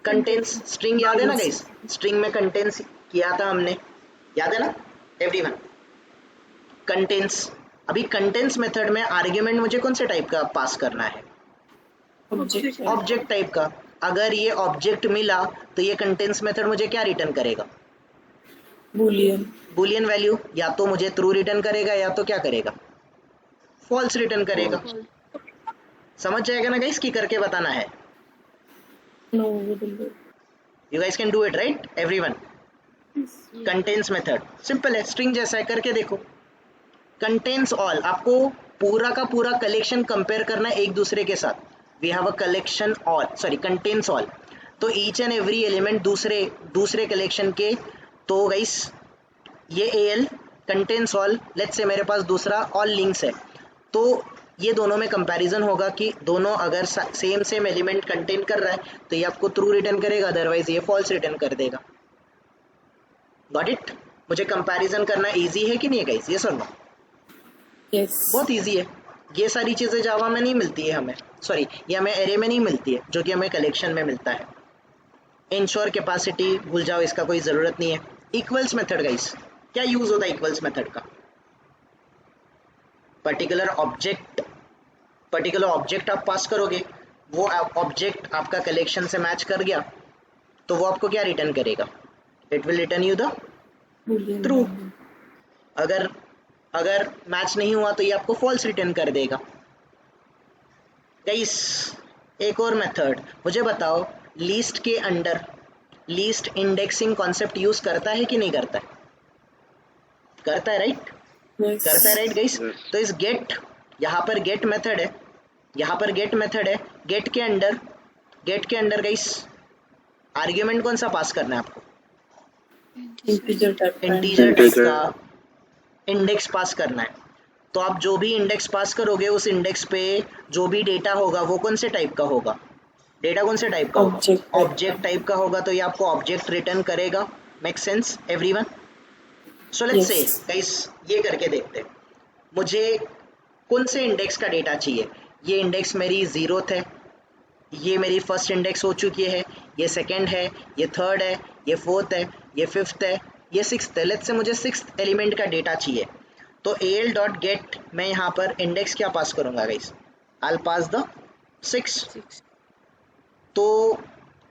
कंटेन्स। स्ट्रिंग याद है ना गाइस? स्ट्रिंग में कंटेन्स किया था हमने, याद है ना एवरीवन? कंटेन्स। अभी कंटेन्स मेथड में आर्ग्यूमेंट मुझे कौन से टाइप का पास करना है?
Object.
ऑब्जेक्ट टाइप का। अगर ये ऑब्जेक्ट मिला तो ये कंटेन्स मेथड मुझे क्या रिटर्न करेगा?
Boolean.
बूलियन वैल्यू, या तो मुझे ट्रू रिटर्न करेगा या तो क्या करेगा? फॉल्स रिटर्न करेगा। समझ जाएगा ना गाइस कि करके बताना है?
No, we will do.
You guys can do it right everyone? Contains method simple है, स्ट्रिंग जैसा है, करके देखो। कंटेन्स ऑल, आपको पूरा का पूरा कलेक्शन कंपेयर करना है एक दूसरे के साथ। We have a collection all, sorry contains all, तो ईच एंड एवरी एलिमेंट दूसरे कलेक्शन के। तो गाइस ये L contains all, let's say मेरे पास दूसरा ऑल लिंक्स है, तो ये दोनों में कंपैरिजन होगा कि दोनों अगर सेम एलिमेंट कंटेन कर रहा है तो ये आपको ट्रू रिटर्न करेगा, अदरवाइज ये फॉल्स रिटर्न कर देगा। Got it? मुझे कंपैरिजन करना इजी है कि नहीं है गाइस? यस और नो?
Yes.
बहुत इजी है। ये सारी चीज़ें जावा में नहीं मिलती है हमें, सॉरी ये हमें एरे में नहीं मिलती है, जो कि हमें कलेक्शन में मिलता है। इंश्योर कैपेसिटी भूल जाओ, इसका कोई ज़रूरत नहीं है। इक्वल्स मेथड गाइस, क्या यूज़ होता है इक्वल्स मेथड का? पर्टिकुलर ऑब्जेक्ट आप पास करोगे, वो ऑब्जेक्ट आपका कलेक्शन से मैच कर गया तो वो आपको क्या रिटर्न करेगा? It will return you the
Boolean.
True.
value.
अगर मैच नहीं हुआ तो ये आपको फॉल्स रिटर्न कर देगा। गाइस एक और मेथड मुझे बताओ, लीस्ट के under least indexing concept use करता है कि नहीं करता है? करता है राइट?
Yes.
करता है राइट गाइस? तो इस गेट, यहाँ पर गेट मेथड है, यहाँ पर गेट मेथड है, गेट के अंडर गाइस आर्ग्यूमेंट कौन सा पास करना है आपको?
Integer type.
इंटीजर टाइप का इंडेक्स पास करना है। तो आप जो भी इंडेक्स पास करोगे उस इंडेक्स पे जो भी डेटा होगा वो कौन से टाइप का होगा? डेटा कौन से टाइप का होगा?
Object.
ऑब्जेक्ट टाइप का होगा, तो ये आपको ऑब्जेक्ट रिटर्न करेगा। Make sense everyone? So let's से
Yes.
गाइस ये करके देखते हैं, मुझे कौन से इंडेक्स का डेटा चाहिए। ये इंडेक्स मेरी 0th है, ये मेरी फर्स्ट इंडेक्स हो चुकी है, ये सेकंड है, ये थर्ड है, ये फोर्थ है, ये फिफ्थ है, ये सिक्स्थ है। लेट्स से मुझे सिक्स्थ एलिमेंट का डेटा चाहिए, तो al डॉट गेट मैं यहाँ पर इंडेक्स क्या पास करूँगा गाइस? I pass the 6। तो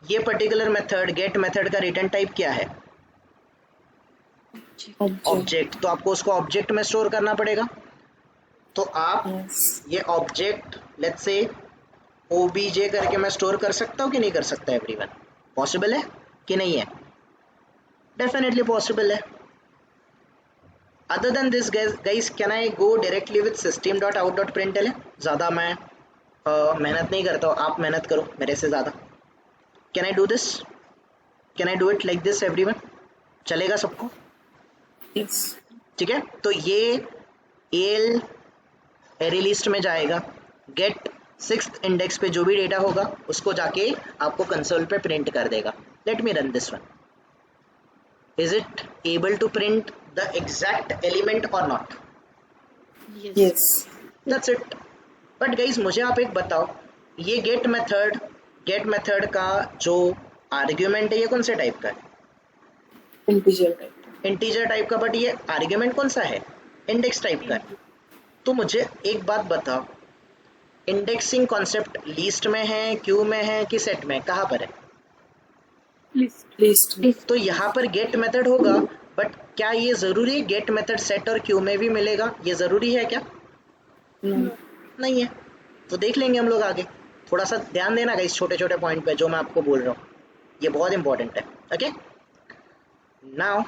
ये पर्टिकुलर मेथड गेट मेथड का रिटर्न टाइप क्या है?
Object.
ऑब्जेक्ट। तो आपको उसको ऑब्जेक्ट में स्टोर करना पड़ेगा। तो आप
Yes.
ये ऑब्जेक्ट लेट्स से obj करके मैं स्टोर कर सकता हूँ कि नहीं कर सकता एवरीवन? पॉसिबल है कि नहीं है? डेफिनेटली पॉसिबल है। Other than this guys can I go directly with system.out.println? ज़्यादा मैं मेहनत नहीं करता हूँ, आप मेहनत करो मेरे से ज़्यादा। Can I do this? Can I do it like this everyone? चलेगा सबको?
Yes.
ठीक है, तो ये एल एरे लिस्ट में जाएगा, गेट 6th इंडेक्स पे जो भी डेटा होगा उसको जाके आपको कंसोल पे प्रिंट कर देगा। Late me run this one. Is it able to print the exact element or not?
Yes.
Yes.
That's it. But guys मुझे आप एक बताओ, ये गेट मेथड का जो आर्ग्यूमेंट है ये कौन से टाइप का है?
Integer type.
इंटीजर टाइप का, बट ये आर्ग्यूमेंट कौन सा है? इंडेक्स टाइप का है। तो मुझे एक बात बताओ, इंडेक्सिंग कॉन्सेप्ट लीस्ट में है, क्यू में है कि सेट में, कहाँ पर है?
List.
तो यहाँ पर गेट मेथड होगा, बट क्या ये जरूरी है गेट मेथड सेट और क्यू में भी मिलेगा? ये जरूरी है क्या?
No.
नहीं है। तो देख लेंगे हम लोग आगे। थोड़ा सा ध्यान देना इस छोटे छोटे पॉइंट पे जो मैं आपको बोल रहा हूँ, ये बहुत इंपॉर्टेंट है। ओके, नाउ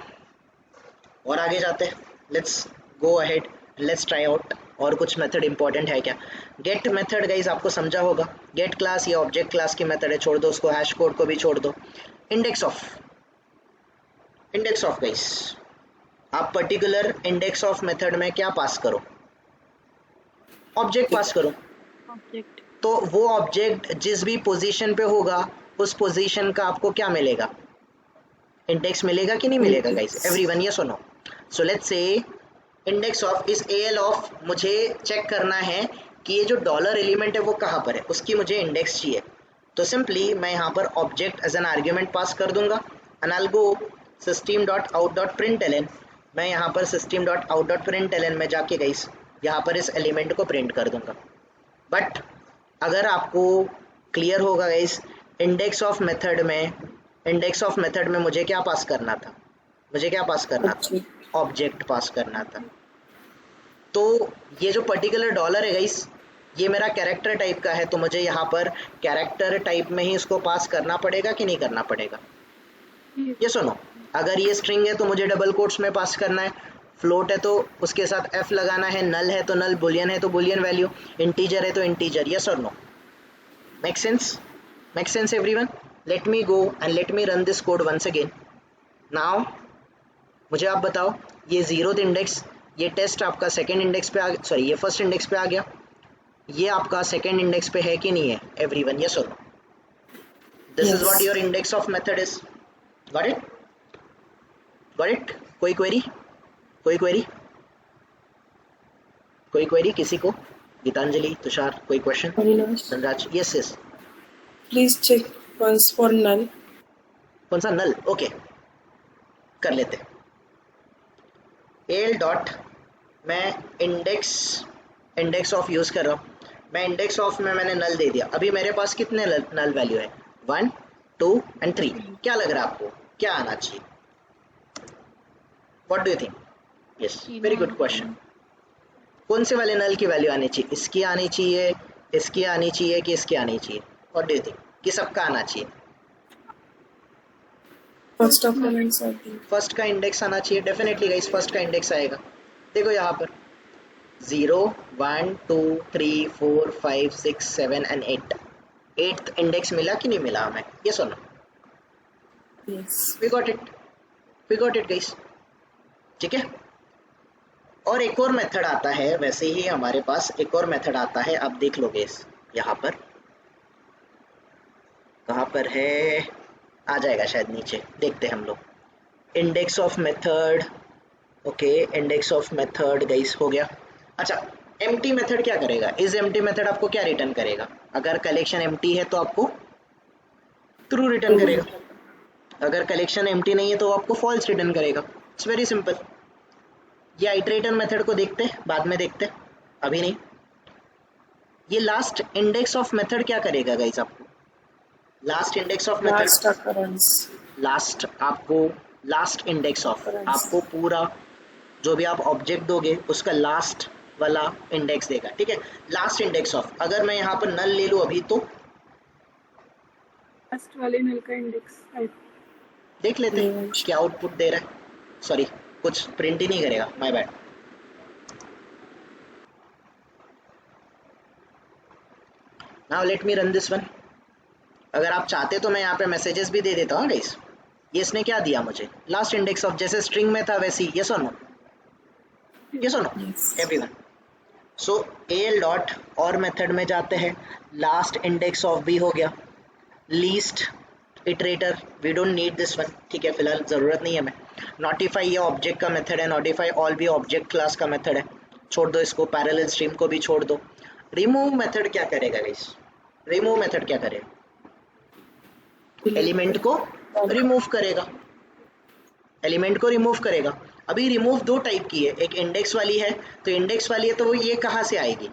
और आगे जाते हैं। Let's go ahead, let's try out और कुछ मेथड इंपॉर्टेंट है क्या। गेट मेथड गाइस आपको समझा होगा, गेट क्लास ये ऑब्जेक्ट क्लास की मेथड है, छोड़ दो उसको, हैश कोड को भी छोड़ दो। इंडेक्स ऑफ गाइस, आप पर्टिकुलर इंडेक्स ऑफ मेथड में क्या पास करो? ऑब्जेक्ट पास करो।
Object.
तो वो ऑब्जेक्ट जिस भी पोजीशन पे होगा उस पोजीशन का आपको क्या मिलेगा? इंडेक्स मिलेगा कि नहीं मिलेगा गाइस? एवरीवन यस और no? So let's say index of इस एल ऑफ, मुझे चेक करना है कि ये जो डॉलर एलिमेंट है वो कहाँ पर है, उसकी मुझे इंडेक्स चाहिए। तो सिंपली मैं यहाँ पर object as an argument pass कर दूंगा and I will go system.out.println। मैं यहाँ पर system.out.println में जाके गाइस यहाँ पर इस एलिमेंट को प्रिंट कर दूंगा। बट अगर आपको क्लियर होगा गाइस, इंडेक्स ऑफ मेथड में मुझे क्या पास करना था? ऑब्जेक्ट पास करना था। तो ये जो पर्टिकुलर डॉलर है गाइस, ये मेरा कैरेक्टर टाइप का है, तो मुझे यहाँ पर कैरेक्टर टाइप में ही इसको पास करना पड़ेगा कि नहीं करना पड़ेगा? ये सुनो, अगर ये स्ट्रिंग है तो मुझे डबल कोट्स में पास करना है, फ्लोट है तो उसके साथ एफ लगाना है, नल है तो नल, बुलियन है तो बुलियन वैल्यू, इंटीजर है तो इंटीजर। यस और no? Make sense everyone? Let me go and let me run this code once again. Now मुझे आप बताओ, ये 0th इंडेक्स, ये टेस्ट आपका सेकेंड इंडेक्स पे आ गया, सॉरी ये फर्स्ट इंडेक्स पे आ गया, ये आपका सेकेंड इंडेक्स पे है कि नहीं है? एवरीवन यस और no? This is what your index of method is. Got it? कोई क्वेरी किसी को? गीतांजलि, तुषार, कोई question? Dhanraj? Yes.
Please check once for null.
कौन सा नल? ओके, कर लेते। एल डॉट, मैं इंडेक्स ऑफ यूज कर रहा हूँ, मैं इंडेक्स ऑफ में मैंने नल दे दिया। अभी मेरे पास कितने नल वैल्यू है? 1 2 एंड 3। क्या लग रहा है आपको, क्या आना चाहिए? What do you think? Yes, very good question. कौन से वाले नल की वैल्यू आनी चाहिए? इसकी आनी चाहिए, इसकी आनी चाहिए कि इसकी आनी चाहिए? व्हाट डू यू थिंक कि सबका आना चाहिए?
First of elements I think.
First का इंडेक्स आना चाहिए, डेफिनेटली गाइस फर्स्ट का इंडेक्स आएगा। देखो यहाँ पर 0 1 2 3 4 5 6 7 एंड 8, 8th इंडेक्स मिला कि नहीं मिला हमें? यस और no?
Yes.
We got it guys, ठीक है। और एक और मेथड आता है, वैसे ही हमारे पास एक और मेथड आता है, आप देख लोगे इस यहाँ पर, कहाँ पर है? आ जाएगा शायद नीचे, देखते हैं हम लोग। Index of method, okay, index of method guys हो गया। अच्छा, एम्प्टी मेथड क्या करेगा? इस एम्प्टी मेथड आपको क्या रिटर्न करेगा? अगर कलेक्शन एम्प्टी है तो आपको ट्रू रिटर्न करेगा, अगर कलेक्शन एम्प्टी नहीं है तो आपको फॉल्स रिटर्न करेगा। It's very simple. ये आइटरेटर मेथड को देखते हैं, बाद में देखते हैं, अभी नहीं। ये लास्ट इंडेक्स ऑफ मेथड क्या करेगा गाइस? आपको last index of method,
Last occurrence.
Last आपको लास्ट इंडेक्स ऑफ, आपको पूरा जो भी आप ऑब्जेक्ट दोगे उसका लास्ट वाला इंडेक्स देगा, ठीक है। लास्ट इंडेक्स ऑफ, अगर मैं यहाँ पर नल ले लूँ अभी तो
लास्ट वाले नल का इंडेक्स
देख लेते हैं क्या आउटपुट दे रहा है। सॉरी, कुछ प्रिंट ही नहीं करेगा, my bad. Now let me run this one. अगर आप चाहते तो मैं यहाँ पे मैसेजेस भी दे देता हूँ गाइस। ये इसने क्या दिया मुझे? लास्ट इंडेक्स ऑफ, जैसे स्ट्रिंग में था वैसे ही। यस और नो? यस और no everyone? So L dot और मेथड में जाते हैं, लास्ट इंडेक्स ऑफ भी हो गया, list iterator, we don't need this one, ठीक है, फिलहाल ज़रूरत नहीं है हमें। नोटिफाई ये ऑब्जेक्ट का मेथड है, नोटिफाई ऑल भी ऑब्जेक्ट क्लास का मेथड है, छोड़ दो इसको। पैरेलल स्ट्रीम को भी छोड़ दो। रिमूव मेथड क्या करेगा गाइस? रिमूव मेथड क्या करेगा? एलिमेंट को रिमूव करेगा, एलिमेंट को रिमूव करेगा। अभी रिमूव दो टाइप की है, एक इंडेक्स वाली है, तो इंडेक्स वाली है तो वो ये कहाँ से आएगी?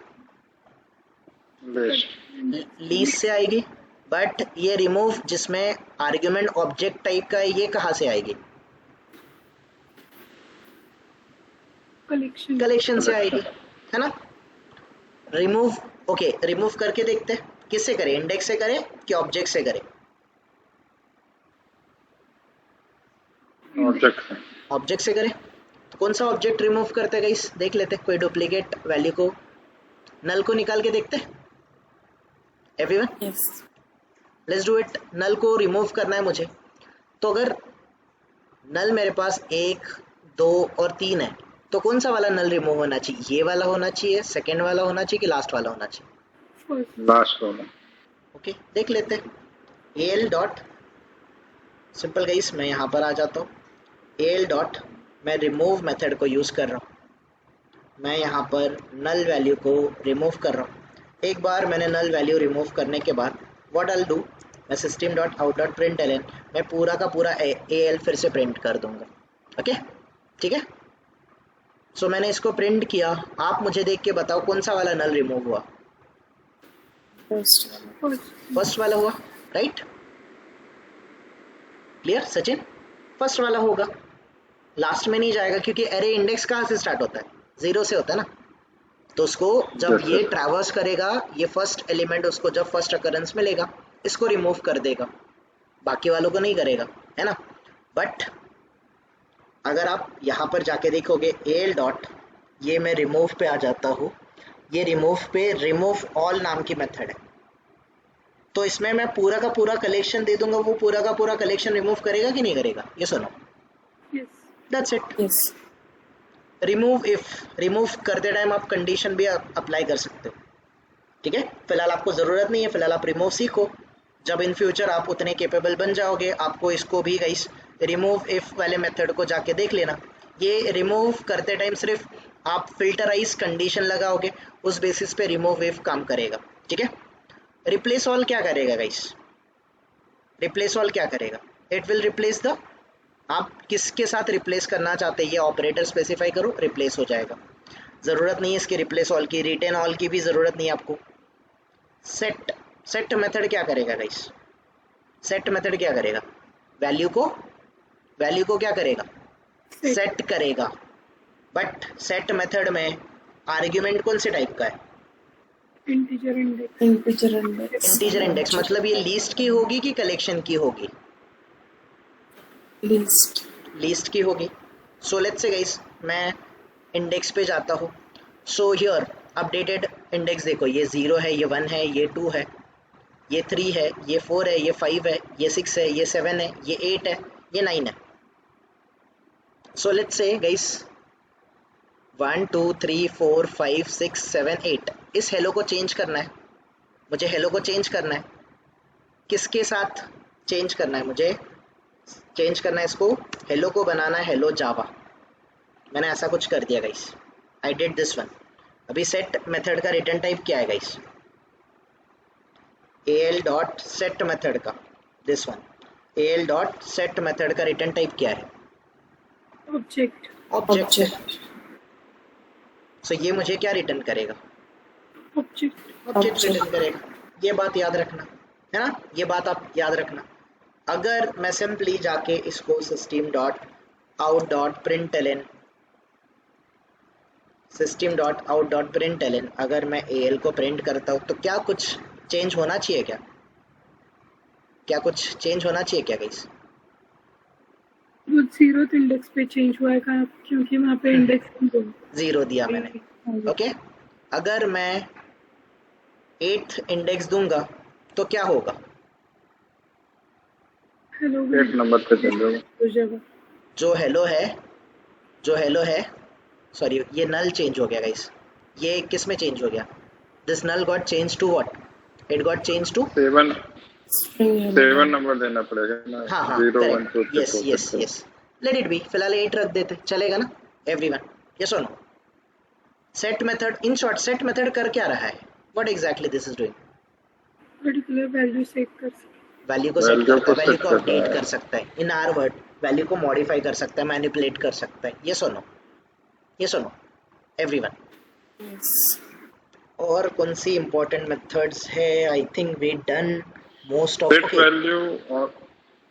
लीस्ट से आएगी। बट ये रिमूव जिसमें आर्ग्यूमेंट ऑब्जेक्ट टाइप का है, ये कहाँ से आएगी? कलेक्शन से आएगी, है ना। रिमूव, ओके, रिमूव करके देखते हैं किससे करें, इंडेक्स से करें कि ऑब्जेक्ट से करें? ऑब्जेक्ट से करें। तो कौन सा ऑब्जेक्ट रिमूव करते हैं गाइस? देख लेते हैं, कोई डुप्लीकेट वैल्यू को, नल को निकाल के देखते हैं। Everyone,
Yes.
Let's do it. Null को रिमूव करना है मुझे। तो अगर नल मेरे पास 1, 2 और 3 है, तो कौन सा वाला नल रिमूव होना चाहिए? ये वाला होना चाहिए, सेकेंड वाला होना चाहिए कि लास्ट वाला होना चाहिए?
लास्ट वाला।
ओके, देख लेते हैं। एल डॉट सिंपल गाइस, मैं यहाँ पर आ जाता हूँ। एल डॉट, मैं रिमूव मेथड को यूज़ कर रहा हूँ। मैं यहाँ पर नल वैल्यू को रिमूव कर रहा हूँ। एक बार मैंने नल वैल्यू रिमूव करने के बाद व्हाट आई डू, मैं system dot out dot print L, मैं पूरा का पूरा एल फिर से प्रिंट कर दूंगा। ओके, ठीक है। सो मैंने इसको प्रिंट किया। आप मुझे देख के बताओ कौन सा वाला नल रिमूव हुआ?
First one.
फर्स्ट वाला हुआ, राइट? क्लियर सचिन? फर्स्ट वाला होगा, लास्ट में नहीं जाएगा, क्योंकि एरे इंडेक्स कहाँ से स्टार्ट होता है? 0 से होता है ना। तो उसको जब ये ट्रैवर्स करेगा, ये फर्स्ट एलिमेंट उसको जब फर्स्ट अकरेंस मिलेगा, इसको रिमूव कर देगा, बाकी वालों को नहीं करेगा, है ना। बट अगर आप यहाँ पर जाके देखोगे एल डॉट, ये मैं रिमूव पे आ जाता हूँ। ये रिमूव पे रिमूव ऑल नाम की मेथड है, तो इसमें मैं पूरा का पूरा कलेक्शन दे दूंगा, वो पूरा का पूरा कलेक्शन रिमूव करेगा कि नहीं करेगा? ये सुनो, that's it.
Yes.
Remove if, remove करते टाइम आप कंडीशन भी अप्लाई कर सकते हो, ठीक है। फिलहाल आपको ज़रूरत नहीं है, फिलहाल आप रिमूव सीखो। जब इन फ्यूचर आप उतने केपेबल बन जाओगे, आपको इसको भी गाइस रिमूव इफ वाले मेथड को जाके देख लेना। ये रिमूव करते टाइम सिर्फ आप फिल्टराइज कंडीशन लगाओगे, उस बेसिस पे रिमूव इफ काम करेगा, ठीक है। रिप्लेस ऑल क्या करेगा गाइस? रिप्लेस ऑल क्या करेगा? इट विल रिप्लेस द, आप किसके साथ रिप्लेस करना चाहते हैं ये ऑपरेटर स्पेसिफाई करो, रिप्लेस हो जाएगा। ज़रूरत नहीं है इसकी रिप्लेस ऑल की, रिटेन ऑल की भी ज़रूरत नहीं है आपको। सेट, सेट मेथड क्या करेगा गाइस? सेट मेथड क्या करेगा? वैल्यू को क्या करेगा? सेट करेगा। बट सेट मेथड में आर्ग्यूमेंट कौन से टाइप का है?
Integer index.
इंटीजर इंडेक्स, मतलब ये लीस्ट की होगी कि कलेक्शन की होगी? लीस्ट की होगी। सो लेट्स से गाइस, मैं इंडेक्स पे जाता हूँ। सो हियर अपडेटेड इंडेक्स देखो, ये 0 है, ये 1 है, ये 2 है, ये 3 है, ये 4 है, ये 5 है, ये 6 है, ये 7 है, ये 8 है, ये 9 है। सो लेट्स से गाइस 1 2 3 4 5 6 7 8, इस हेलो को चेंज करना है मुझे। हेलो को चेंज करना है किसके साथ? चेंज करना है मुझे, चेंज करना है इसको, हेलो को बनाना है हेलो जावा। मैंने ऐसा कुछ कर दिया guys, I did this one. अभी सेट मेथड का रिटर्न टाइप क्या है guys? al dot set method का, this one, al dot set method का रिटर्न टाइप क्या है? ऑब्जेक्ट। सो ये मुझे क्या रिटर्न करेगा? ऑब्जेक्ट रिटर्न करेगा। ये बात याद रखना, है ना, ये बात आप याद रखना। अगर मैं सिंपली जाके इसको system dot out dot print L N, system dot out dot print L N, अगर मैं एल को प्रिंट करता हूँ, तो क्या कुछ चेंज होना चाहिए? क्या कुछ चेंज होना चाहिए क्या गाइस?
वो 0th इंडेक्स पे चेंज हुआ है, क्योंकि वहाँ पे इंडेक्स
0 दिया मैंने, ओके। अगर मैं 8th इंडेक्स दूंगा तो क्या होगा?
हेलो
8 नंबर पे चल जाएगा।
जो हेलो है, सॉरी, ये नल चेंज हो गया गाइस। ये किस में चेंज हो गया? This null got change to what? It got change to
7
string है
7 नंबर देना पड़ेगा ना,
हाँ हाँ
0 1 2
correct, yes
3
yes
4
yes, let it be, फिलहाल 8 रख देते, चलेगा ना एवरीवन, यस और no? Set method, in short set method कर क्या रहा है, what exactly this is doing?
Particular value set कर सकते
वैल्यू को सेट
वैल्यू
करता है,
को
वैल्यू
सेट
को
कर
अपडेट
रहा
कर
है।
सकता है, इन आवर वर्ड वैल्यू को मॉडिफाई कर सकता है, मैनिपुलेट कर सकता है, यस और नो? यस और नो एवरीवन?
yes
और कौन सी इंपॉर्टेंट मेथड्स है? I think we done most of,
set
okay
value और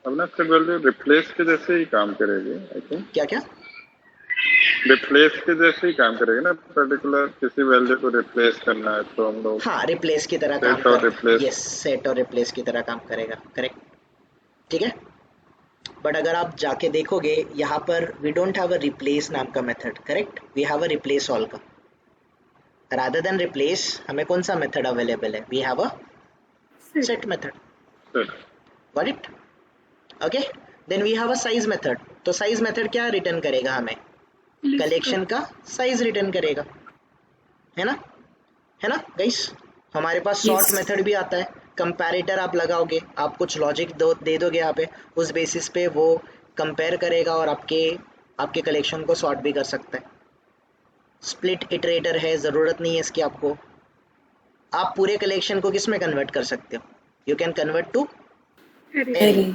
अब ना सेट वैल्यू रिप्लेस के जैसे ही काम करेगी आई थिंक,
क्या क्या?
रिप्लेस के जैसे ही काम करेगी ना, पर्टिकुलर किसी वैल्यू को रिप्लेस करना है तो हम लोग
हाँ रिप्लेस की तरह काम
सेट और
कर,
रिप्लेस।
यस सेट और रिप्लेस की तरह काम करेगा, करेक्ट, ठीक है। बट अगर आप जाके देखोगे यहाँ पर we don't have a replace नाम का method, correct, we have a replace all का, रादर देन रिप्लेस हमें कौन सा मेथड अवेलेबल है, we have a
set
set method,
set
got it, okay. Then we have a size method, तो size method क्या return करेगा हमें,
list
collection का साइज रिटर्न करेगा, है ना, है ना गाइस? हमारे पास सॉर्ट
Yes.
मेथड भी आता है, कंपैरेटर आप लगाओगे, आप कुछ लॉजिक दे दोगे यहाँ पे, उस बेसिस पे वो कंपेयर करेगा और आपके कलेक्शन को सॉर्ट भी कर सकता है। स्प्लिट इटरेटर है, ज़रूरत नहीं है इसकी आपको, आप पूरे कलेक्शन को किस में कन्वर्ट कर सकते हो, you can convert to
array
array,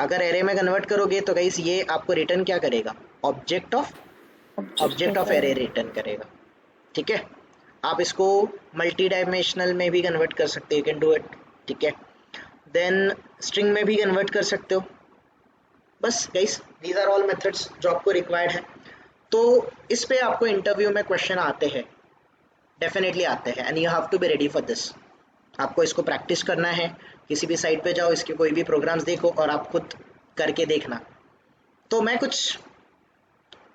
अगर एरे में कन्वर्ट करोगे तो गाइस ये आपको रिटर्न क्या करेगा, ऑब्जेक्ट ऑफ एरे रिटर्न करेगा, ठीक है। आप इसको मल्टी डायमेंशनल में भी कन्वर्ट कर सकते हो, यू कैन डू इट, ठीक है। देन स्ट्रिंग में भी कन्वर्ट कर सकते हो, बस guys these are all methods जो आपको रिक्वायर्ड है। तो इस पे आपको इंटरव्यू में क्वेश्चन आते हैं, डेफिनेटली आते हैं, and you have to be ready for this. आपको इसको प्रैक्टिस करना है, किसी भी साइट पे जाओ, इसके कोई भी प्रोग्राम्स देखो और आप खुद करके देखना। तो मैं कुछ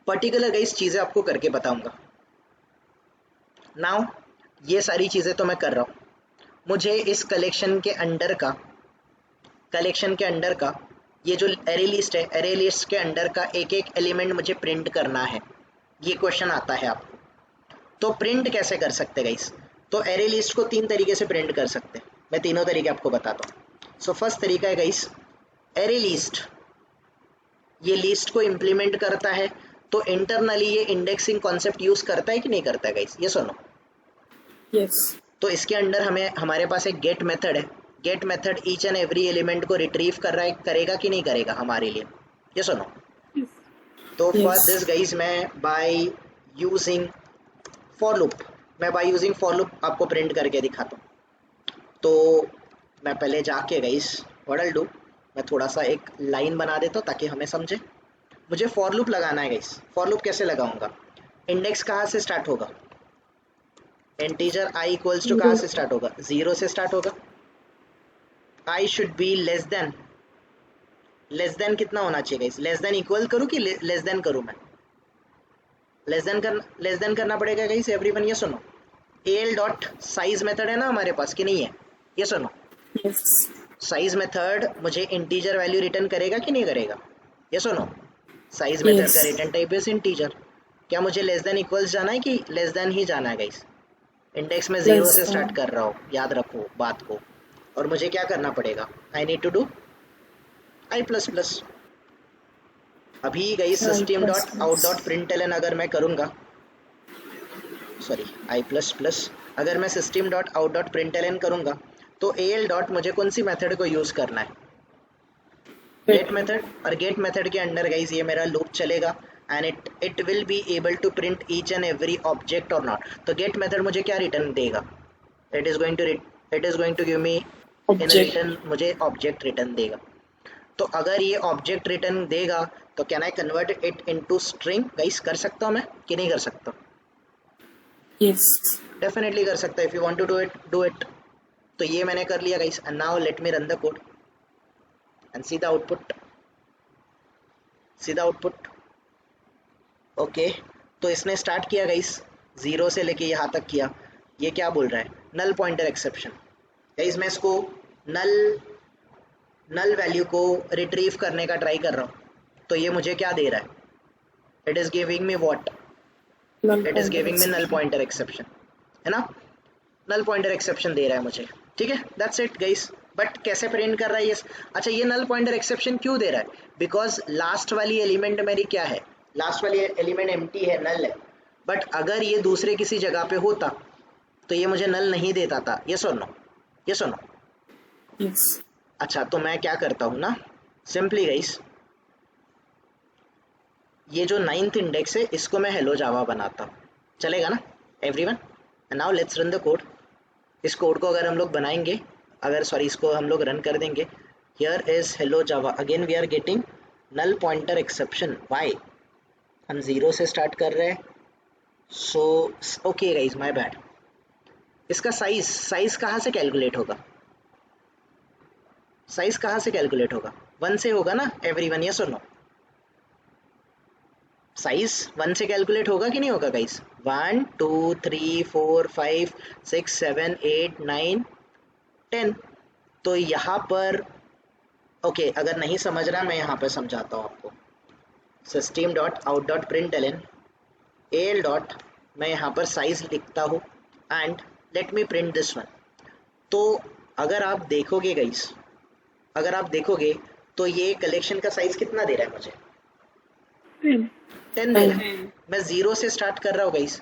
पर्टिकुलर गाइस चीज़ें आपको करके बताऊंगा। नाउ ये सारी चीज़ें तो मैं कर रहा हूँ, मुझे इस कलेक्शन के अंडर का ये जो एरे लिस्ट है, एरे लिस्ट के अंडर का एक एक एलिमेंट मुझे प्रिंट करना है, ये क्वेश्चन आता है आपको। तो प्रिंट कैसे कर सकते गाइस, तो एरे लिस्ट को 3 तरीके से प्रिंट कर सकते हैं, मैं तीनों तरीके आपको बताता हूँ। सो फर्स्ट तरीका है गाइस एरे लिस्ट, ये लिस्ट को इम्प्लीमेंट करता है, तो इंटरनली ये इंडेक्सिंग कॉन्सेप्ट यूज करता है कि नहीं करता है गाइस, ये सुनो।
yes
तो इसके अंडर हमारे पास एक गेट मेथड है, get method each and every element को रिट्रीव कर रहा है, करेगा कि नहीं करेगा हमारे लिए, ये सुनो।
yes
तो फॉर
Yes.
दिस गाइस मैं बाय यूजिंग फॉर लूप आपको प्रिंट करके दिखाता हूँ। तो मैं पहले जाके गाइस व्हाट आई डू, मैं थोड़ा सा एक लाइन बना देता हूँ ताकि हमें समझे। मुझे फॉर लूप लगाना है गाइस, फॉर लूप कैसे लगाऊंगा, इंडेक्स कहाँ से स्टार्ट होगा, इंटीजर i इक्वल्स टू कहाँ से स्टार्ट होगा, 0 से स्टार्ट होगा। i should be less than कितना होना चाहिए गाइस, लेस देन इक्वल करूँ कि लेस देन करूँ, मैं लेस देन करना पड़ेगा गाइस एवरीवन, ये सुनो। al डॉट साइज मेथड है ना हमारे पास कि नहीं है, ये सुनो।
yes
साइज मेथड मुझे इंटीजर वैल्यू रिटर्न करेगा कि नहीं करेगा, ये सुनो। Size method
Yes.
का रिटर्न टाइप है इंटीजर, क्या मुझे लेस देन इक्वल्स जाना है कि लेस देन ही जाना है गाइस, इंडेक्स में 0
Less
से
than.
स्टार्ट कर रहा हूँ, याद रखो बात को। और मुझे क्या करना पड़ेगा, I need to do i plus plus. अभी गई system dot out dot println अगर मैं करूँगा, सॉरी i प्लस प्लस, अगर मैं system dot out dot println करूँगा तो al डॉट मुझे कौन सी मेथड को यूज़ करना है, गेट मेथड। और गेट मेथड के अंडर गाइस ये मेरा लूप चलेगा and it will be able to print each and every object और नॉट। तो गेट मेथड मुझे क्या रिटर्न देगा, it is going to give me in return, मुझे ऑब्जेक्ट रिटर्न देगा। तो अगर ये ऑब्जेक्ट रिटर्न देगा तो can I convert it into string guys, कर सकता हूँ मैं कि नहीं कर सकता,
yes
डेफिनेटली कर सकता है, if you want to do it. तो ये मैंने कर लिया guys, and now let me run the code and see the output. Okay, तो इसने स्टार्ट किया गाइस 0 से लेके यहाँ तक किया, ये क्या बोल रहा है, नल पॉइंटर एक्सेप्शन। गाइस मैं इसको नल वैल्यू को रिट्रीव करने का ट्राई कर रहा हूँ, तो ये मुझे क्या दे रहा है, it is giving me what, it is giving me null pointer exception, है ना, नल पॉइंटर एक्सेप्शन दे रहा है मुझे, ठीक है। दैट्स इट गाइस, बट कैसे प्रिंट कर रहा है ये? अच्छा, ये नल पॉइंटर एक्सेप्शन क्यों दे रहा है? बिकॉज लास्ट वाली एलिमेंट मेरी क्या है, लास्ट वाली एलिमेंट एम्प्टी है, नल है। बट अगर ये दूसरे किसी जगह पे होता तो ये मुझे नल नहीं देता था। ये सुनो, ये सुनो।
Yes.
अच्छा, तो मैं क्या करता हूँ ना, सिंपली गाइस, ये जो 9th इंडेक्स है इसको मैं हेलो जावा बनाता हूँ, चलेगा ना everyone? Now let's run the code. इस कोड को अगर हम लोग बनाएंगे, अगर सॉरी इसको हम लोग रन कर देंगे, here is hello Java, again we are getting null pointer exception. Why? हम 0 से स्टार्ट कर रहे हैं। So okay guys, my bad. इसका साइज कहाँ से कैलकुलेट होगा? साइज कहाँ से कैलकुलेट होगा? 1 से होगा ना एवरीवन, यस और नो? साइज 1 से कैलकुलेट होगा कि नहीं होगा गाइस? 1 2 3 4 5 6 7 8 9 10। तो यहाँ पर ओके, अगर नहीं समझ रहा मैं यहाँ पर समझाता हूँ आपको। System dot out dot println L dot, मैं यहाँ पर साइज लिखता हूँ and let me print this one. तो अगर आप देखोगे गाइस, अगर आप देखोगे तो ये कलेक्शन का साइज कितना दे रहा है मुझे? 10 दे रहा है। मैं 0 से स्टार्ट कर रहा हूँ गाइस,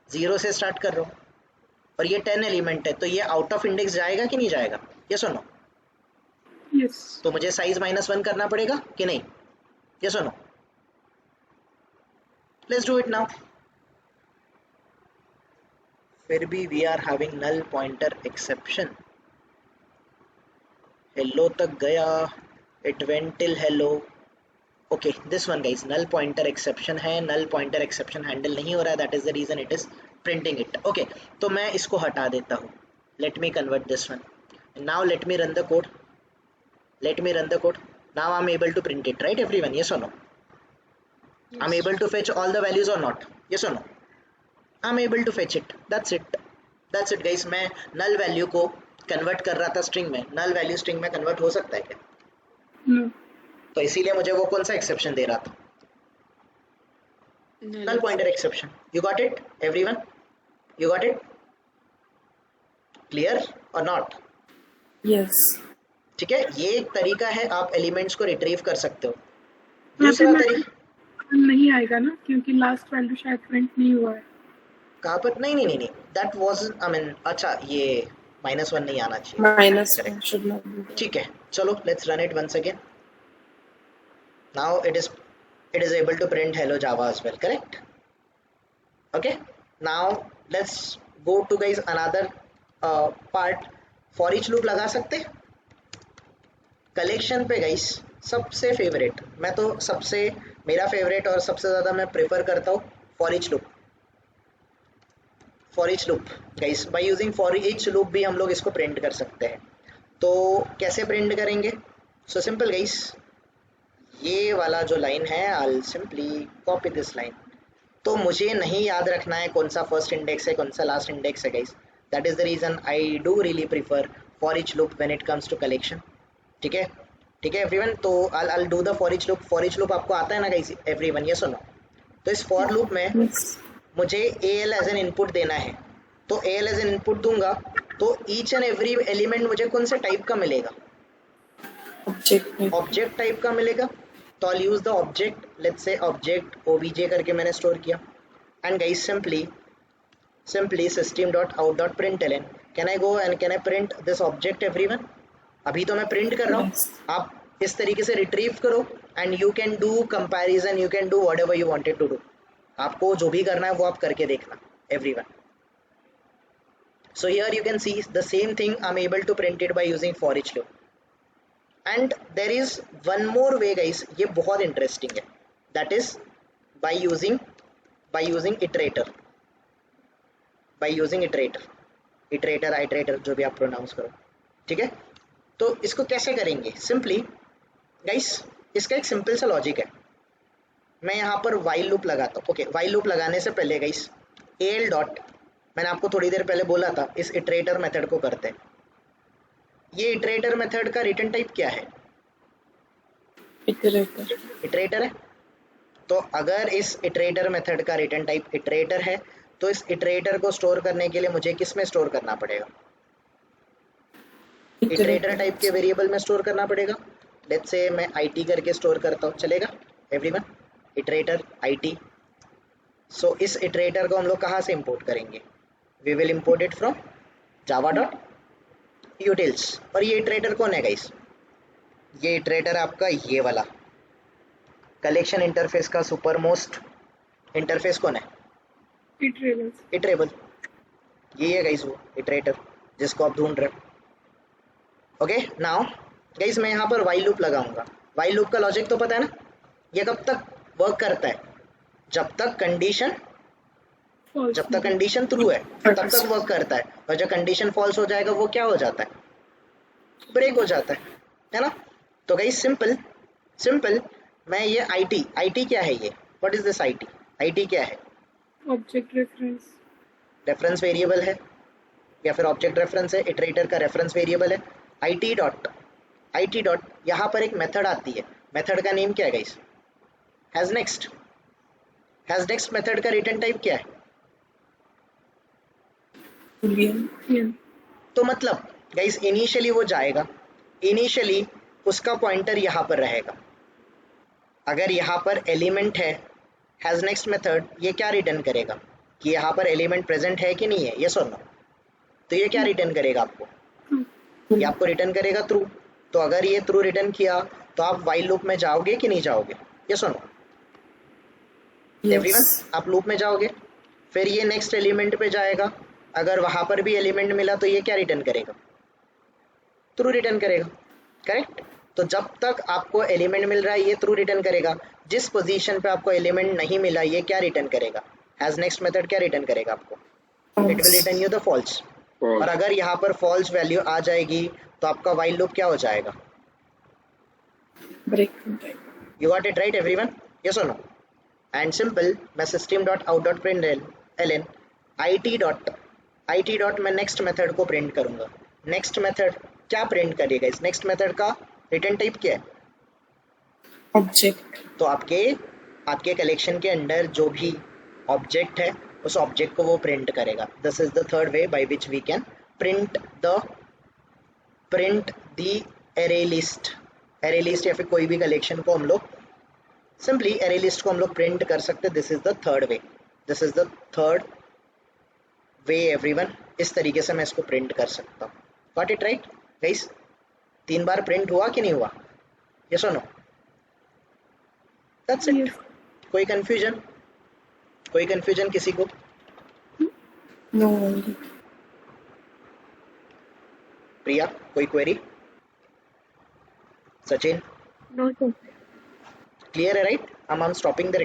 0 से स्टार्ट कर रहा हूँ, और ये 10 एलिमेंट है, तो ये आउट ऑफ इंडेक्स जाएगा कि नहीं जाएगा? ये सुनो,
Yes.
तो मुझे साइज -1 करना पड़ेगा कि नहीं? ये सुनो, लेट्स डू इट नाउ। फिर भी we are having null pointer exception. Hello तक गया, it went till hello. Okay, this one guys, null pointer exception है, नल पॉइंटर एक्सेप्शन हैंडल नहीं हो रहा है, that is the reason it is printing it. Okay, तो मैं इसको हटा देता हूँ। Let me convert this one. Now let me run the code, let me run the code. Now I am able to print it, right everyone? Yes और no? I am able to fetch all the values और not? Yes और no? I am able to fetch it, that's it, that's it guys. मैं null value को convert कर रहा था string में, null value string में कन्वर्ट हो सकता है क्या?
No.
तो इसीलिए मुझे वो कौन सा एक्सेप्शन दे रहा था? null pointer exception. You got it everyone? You got it? Clear or not?
Yes.
ठीक है, ये एक तरीका है, आप एलिमेंट्स को रिट्रीव कर सकते हो।
यहाँ पे
दूसरा तरीका
नहीं आएगा ना, क्योंकि लास्ट वैल्यू शायद प्रिंट नहीं हुआ है।
कहाँ पर? नहीं, दैट वाज आई मीन, अच्छा ये -1 नहीं आना चाहिए।
-1 should not be there.
ठीक है, चलो let's run it once again. Now it is able to print hello Java as well, correct? Okay, now let's go to guys another part. for each loop लगा सकते collection पे guys. सबसे favourite, मैं तो सबसे, मेरा फेवरेट और सबसे ज़्यादा मैं प्रेफर करता हूँ for each loop. For each loop guys, by using for each loop भी हम लोग इसको प्रिंट कर सकते हैं। तो कैसे प्रिंट करेंगे? सो सिंपल गाइस, ये वाला जो लाइन है, I simply copy this line. तो मुझे नहीं याद रखना है कौन सा फर्स्ट इंडेक्स है, कौन सा लास्ट इंडेक्स है guys. That is the reason I do really prefer for each loop when it comes to collection. ठीक है, ठीक है एवरीवन। तो I do the for each loop. For each loop आपको आता है ना गाइस एवरीवन? यस और नो? तो इस फॉर लूप में मुझे एल एज एन इनपुट देना है। तो एल एज एन इनपुट दूंगा तो ईच एंड एवरी एलिमेंट मुझे कौन से टाइप का मिलेगा? ऑब्जेक्ट टाइप का मिलेगा। तो I use the object, let's say object OBJ करके मैंने स्टोर किया। And guys simply system.out.println, can I go and can I print this object everyone? अभी तो मैं प्रिंट कर रहा हूँ, आप इस तरीके से रिट्रीव करो and you can do comparison, you can do whatever you wanted to do. आपको जो भी करना है वो आप करके देखना everyone. So here you can see the same thing, I'm able to print it by using for each loop. And there is one more way guys, ये बहुत interesting है, that is by using iterator, iterator जो भी आप pronounce करो। ठीक है, तो इसको कैसे करेंगे? सिंपली गाइस, इसका एक सिंपल सा लॉजिक है। मैं यहाँ पर while लूप लगाता हूँ। ओके, while लूप लगाने से पहले गाइस एल डॉट, मैंने आपको थोड़ी देर पहले बोला था इस इटरेटर मेथड को करते हैं। ये इटरेटर मेथड का रिटर्न टाइप क्या है? इटरेटर है। तो अगर इस इटरेटर मेथड का रिटर्न टाइप इटरेटर है तो इस इटरेटर को स्टोर करने के लिए मुझे किस में स्टोर करना पड़ेगा? इटरेटर टाइप के वेरिएबल में स्टोर करना पड़ेगा। लेट्स से मैं IT करके स्टोर करता हूँ, चलेगा एवरीवन? Iterator IT। सो इस इटरेटर को हम लोग कहाँ से इंपोर्ट करेंगे? We will import it from java.utils। और ये इटरेटर कौन है गाइस? ये इटरेटर आपका ये वाला कलेक्शन इंटरफेस का सुपर मोस्ट इंटरफेस कौन है?
Iterable.
इटरेबल। ये है गाइस वो इटरेटर जिसको आप ढूंढ रहे हो। ओके नाउ गाइस मैं यहाँ पर वाइल लूप लगाऊंगा। वाइल लूप का लॉजिक तो पता है ना? ये कब तक वर्क करता है? जब तक कंडीशन ट्रू है तब तक वर्क करता है, और जब कंडीशन फॉल्स हो जाएगा वो क्या हो जाता है? ब्रेक हो जाता है ना? तो गाइस सिंपल मैं ये IT क्या है? ये व्हाट इज दिस IT क्या है?
Object reference.
रेफरेंस वेरिएबल है या फिर ऑब्जेक्ट रेफरेंस है। इटरेटर का रेफरेंस वेरिएबल है IT डॉट। यहाँ पर एक मेथड आती है, मेथड का नेम क्या है गाइस? हैज नेक्स्ट मेथड का रिटर्न टाइप क्या है?
Yeah.
तो मतलब गाइस इनिशियली वो जाएगा, इनिशियली उसका पॉइंटर यहाँ पर रहेगा। अगर यहाँ पर एलिमेंट है हैज नेक्स्ट मेथड, ये क्या रिटर्न करेगा कि यहाँ पर एलिमेंट प्रेजेंट है कि नहीं है, यस और नो? तो ये क्या रिटर्न करेगा आपको? ये आपको रिटर्न करेगा ट्रू। तो अगर ये ट्रू रिटर्न किया तो आप वाइल लूप में जाओगे कि नहीं जाओगे, यस और नो? एवरीवन, आप लूप में जाओगे, फिर ये नेक्स्ट एलिमेंट पे जाएगा। अगर वहां पर भी एलिमेंट मिला तो ये क्या रिटर्न करेगा? ट्रू रिटर्न करेगा, करेक्ट? तो जब तक आपको एलिमेंट मिल रहा है ये ट्रू रिटर्न करेगा। जिस पोजीशन पे आपको एलिमेंट नहीं मिला ये क्या रिटर्न करेगा? हैज नेक्स्ट मेथड क्या रिटर्न करेगा आपको? It will return you the false. और अगर यहाँ पर फॉल्स वैल्यू आ जाएगी तो आपका वाइल लूप क्या हो जाएगा?
Break.
You got it right everyone, yes और नो? एंड सिंपल मैं system.out.println IT डॉट मैं नेक्स्ट मेथड को प्रिंट करूंगा। नेक्स्ट मेथड क्या प्रिंट करेगा? इस नेक्स्ट मेथड का रिटर्न टाइप क्या है?
Object.
तो आपके कलेक्शन के अंदर जो भी ऑब्जेक्ट है उस ऑब्जेक्ट को वो प्रिंट करेगा। This is the third way by which we can print the array list या फिर कोई भी कलेक्शन को हम लोग सिंपली एरे लिस्ट को हम लोग प्रिंट कर सकते हैं। This is the third way everyone. इस तरीके से मैं इसको प्रिंट कर सकता हूँ। Got it right guys? 3 bar print हुआ कि नहीं हुआ, यस और नो? That's it.
Yes.
कोई कंफ्यूजन किसी को?
No.
प्रिया कोई query? Sachin
No, sir.
Clear है राइट? I'm stopping the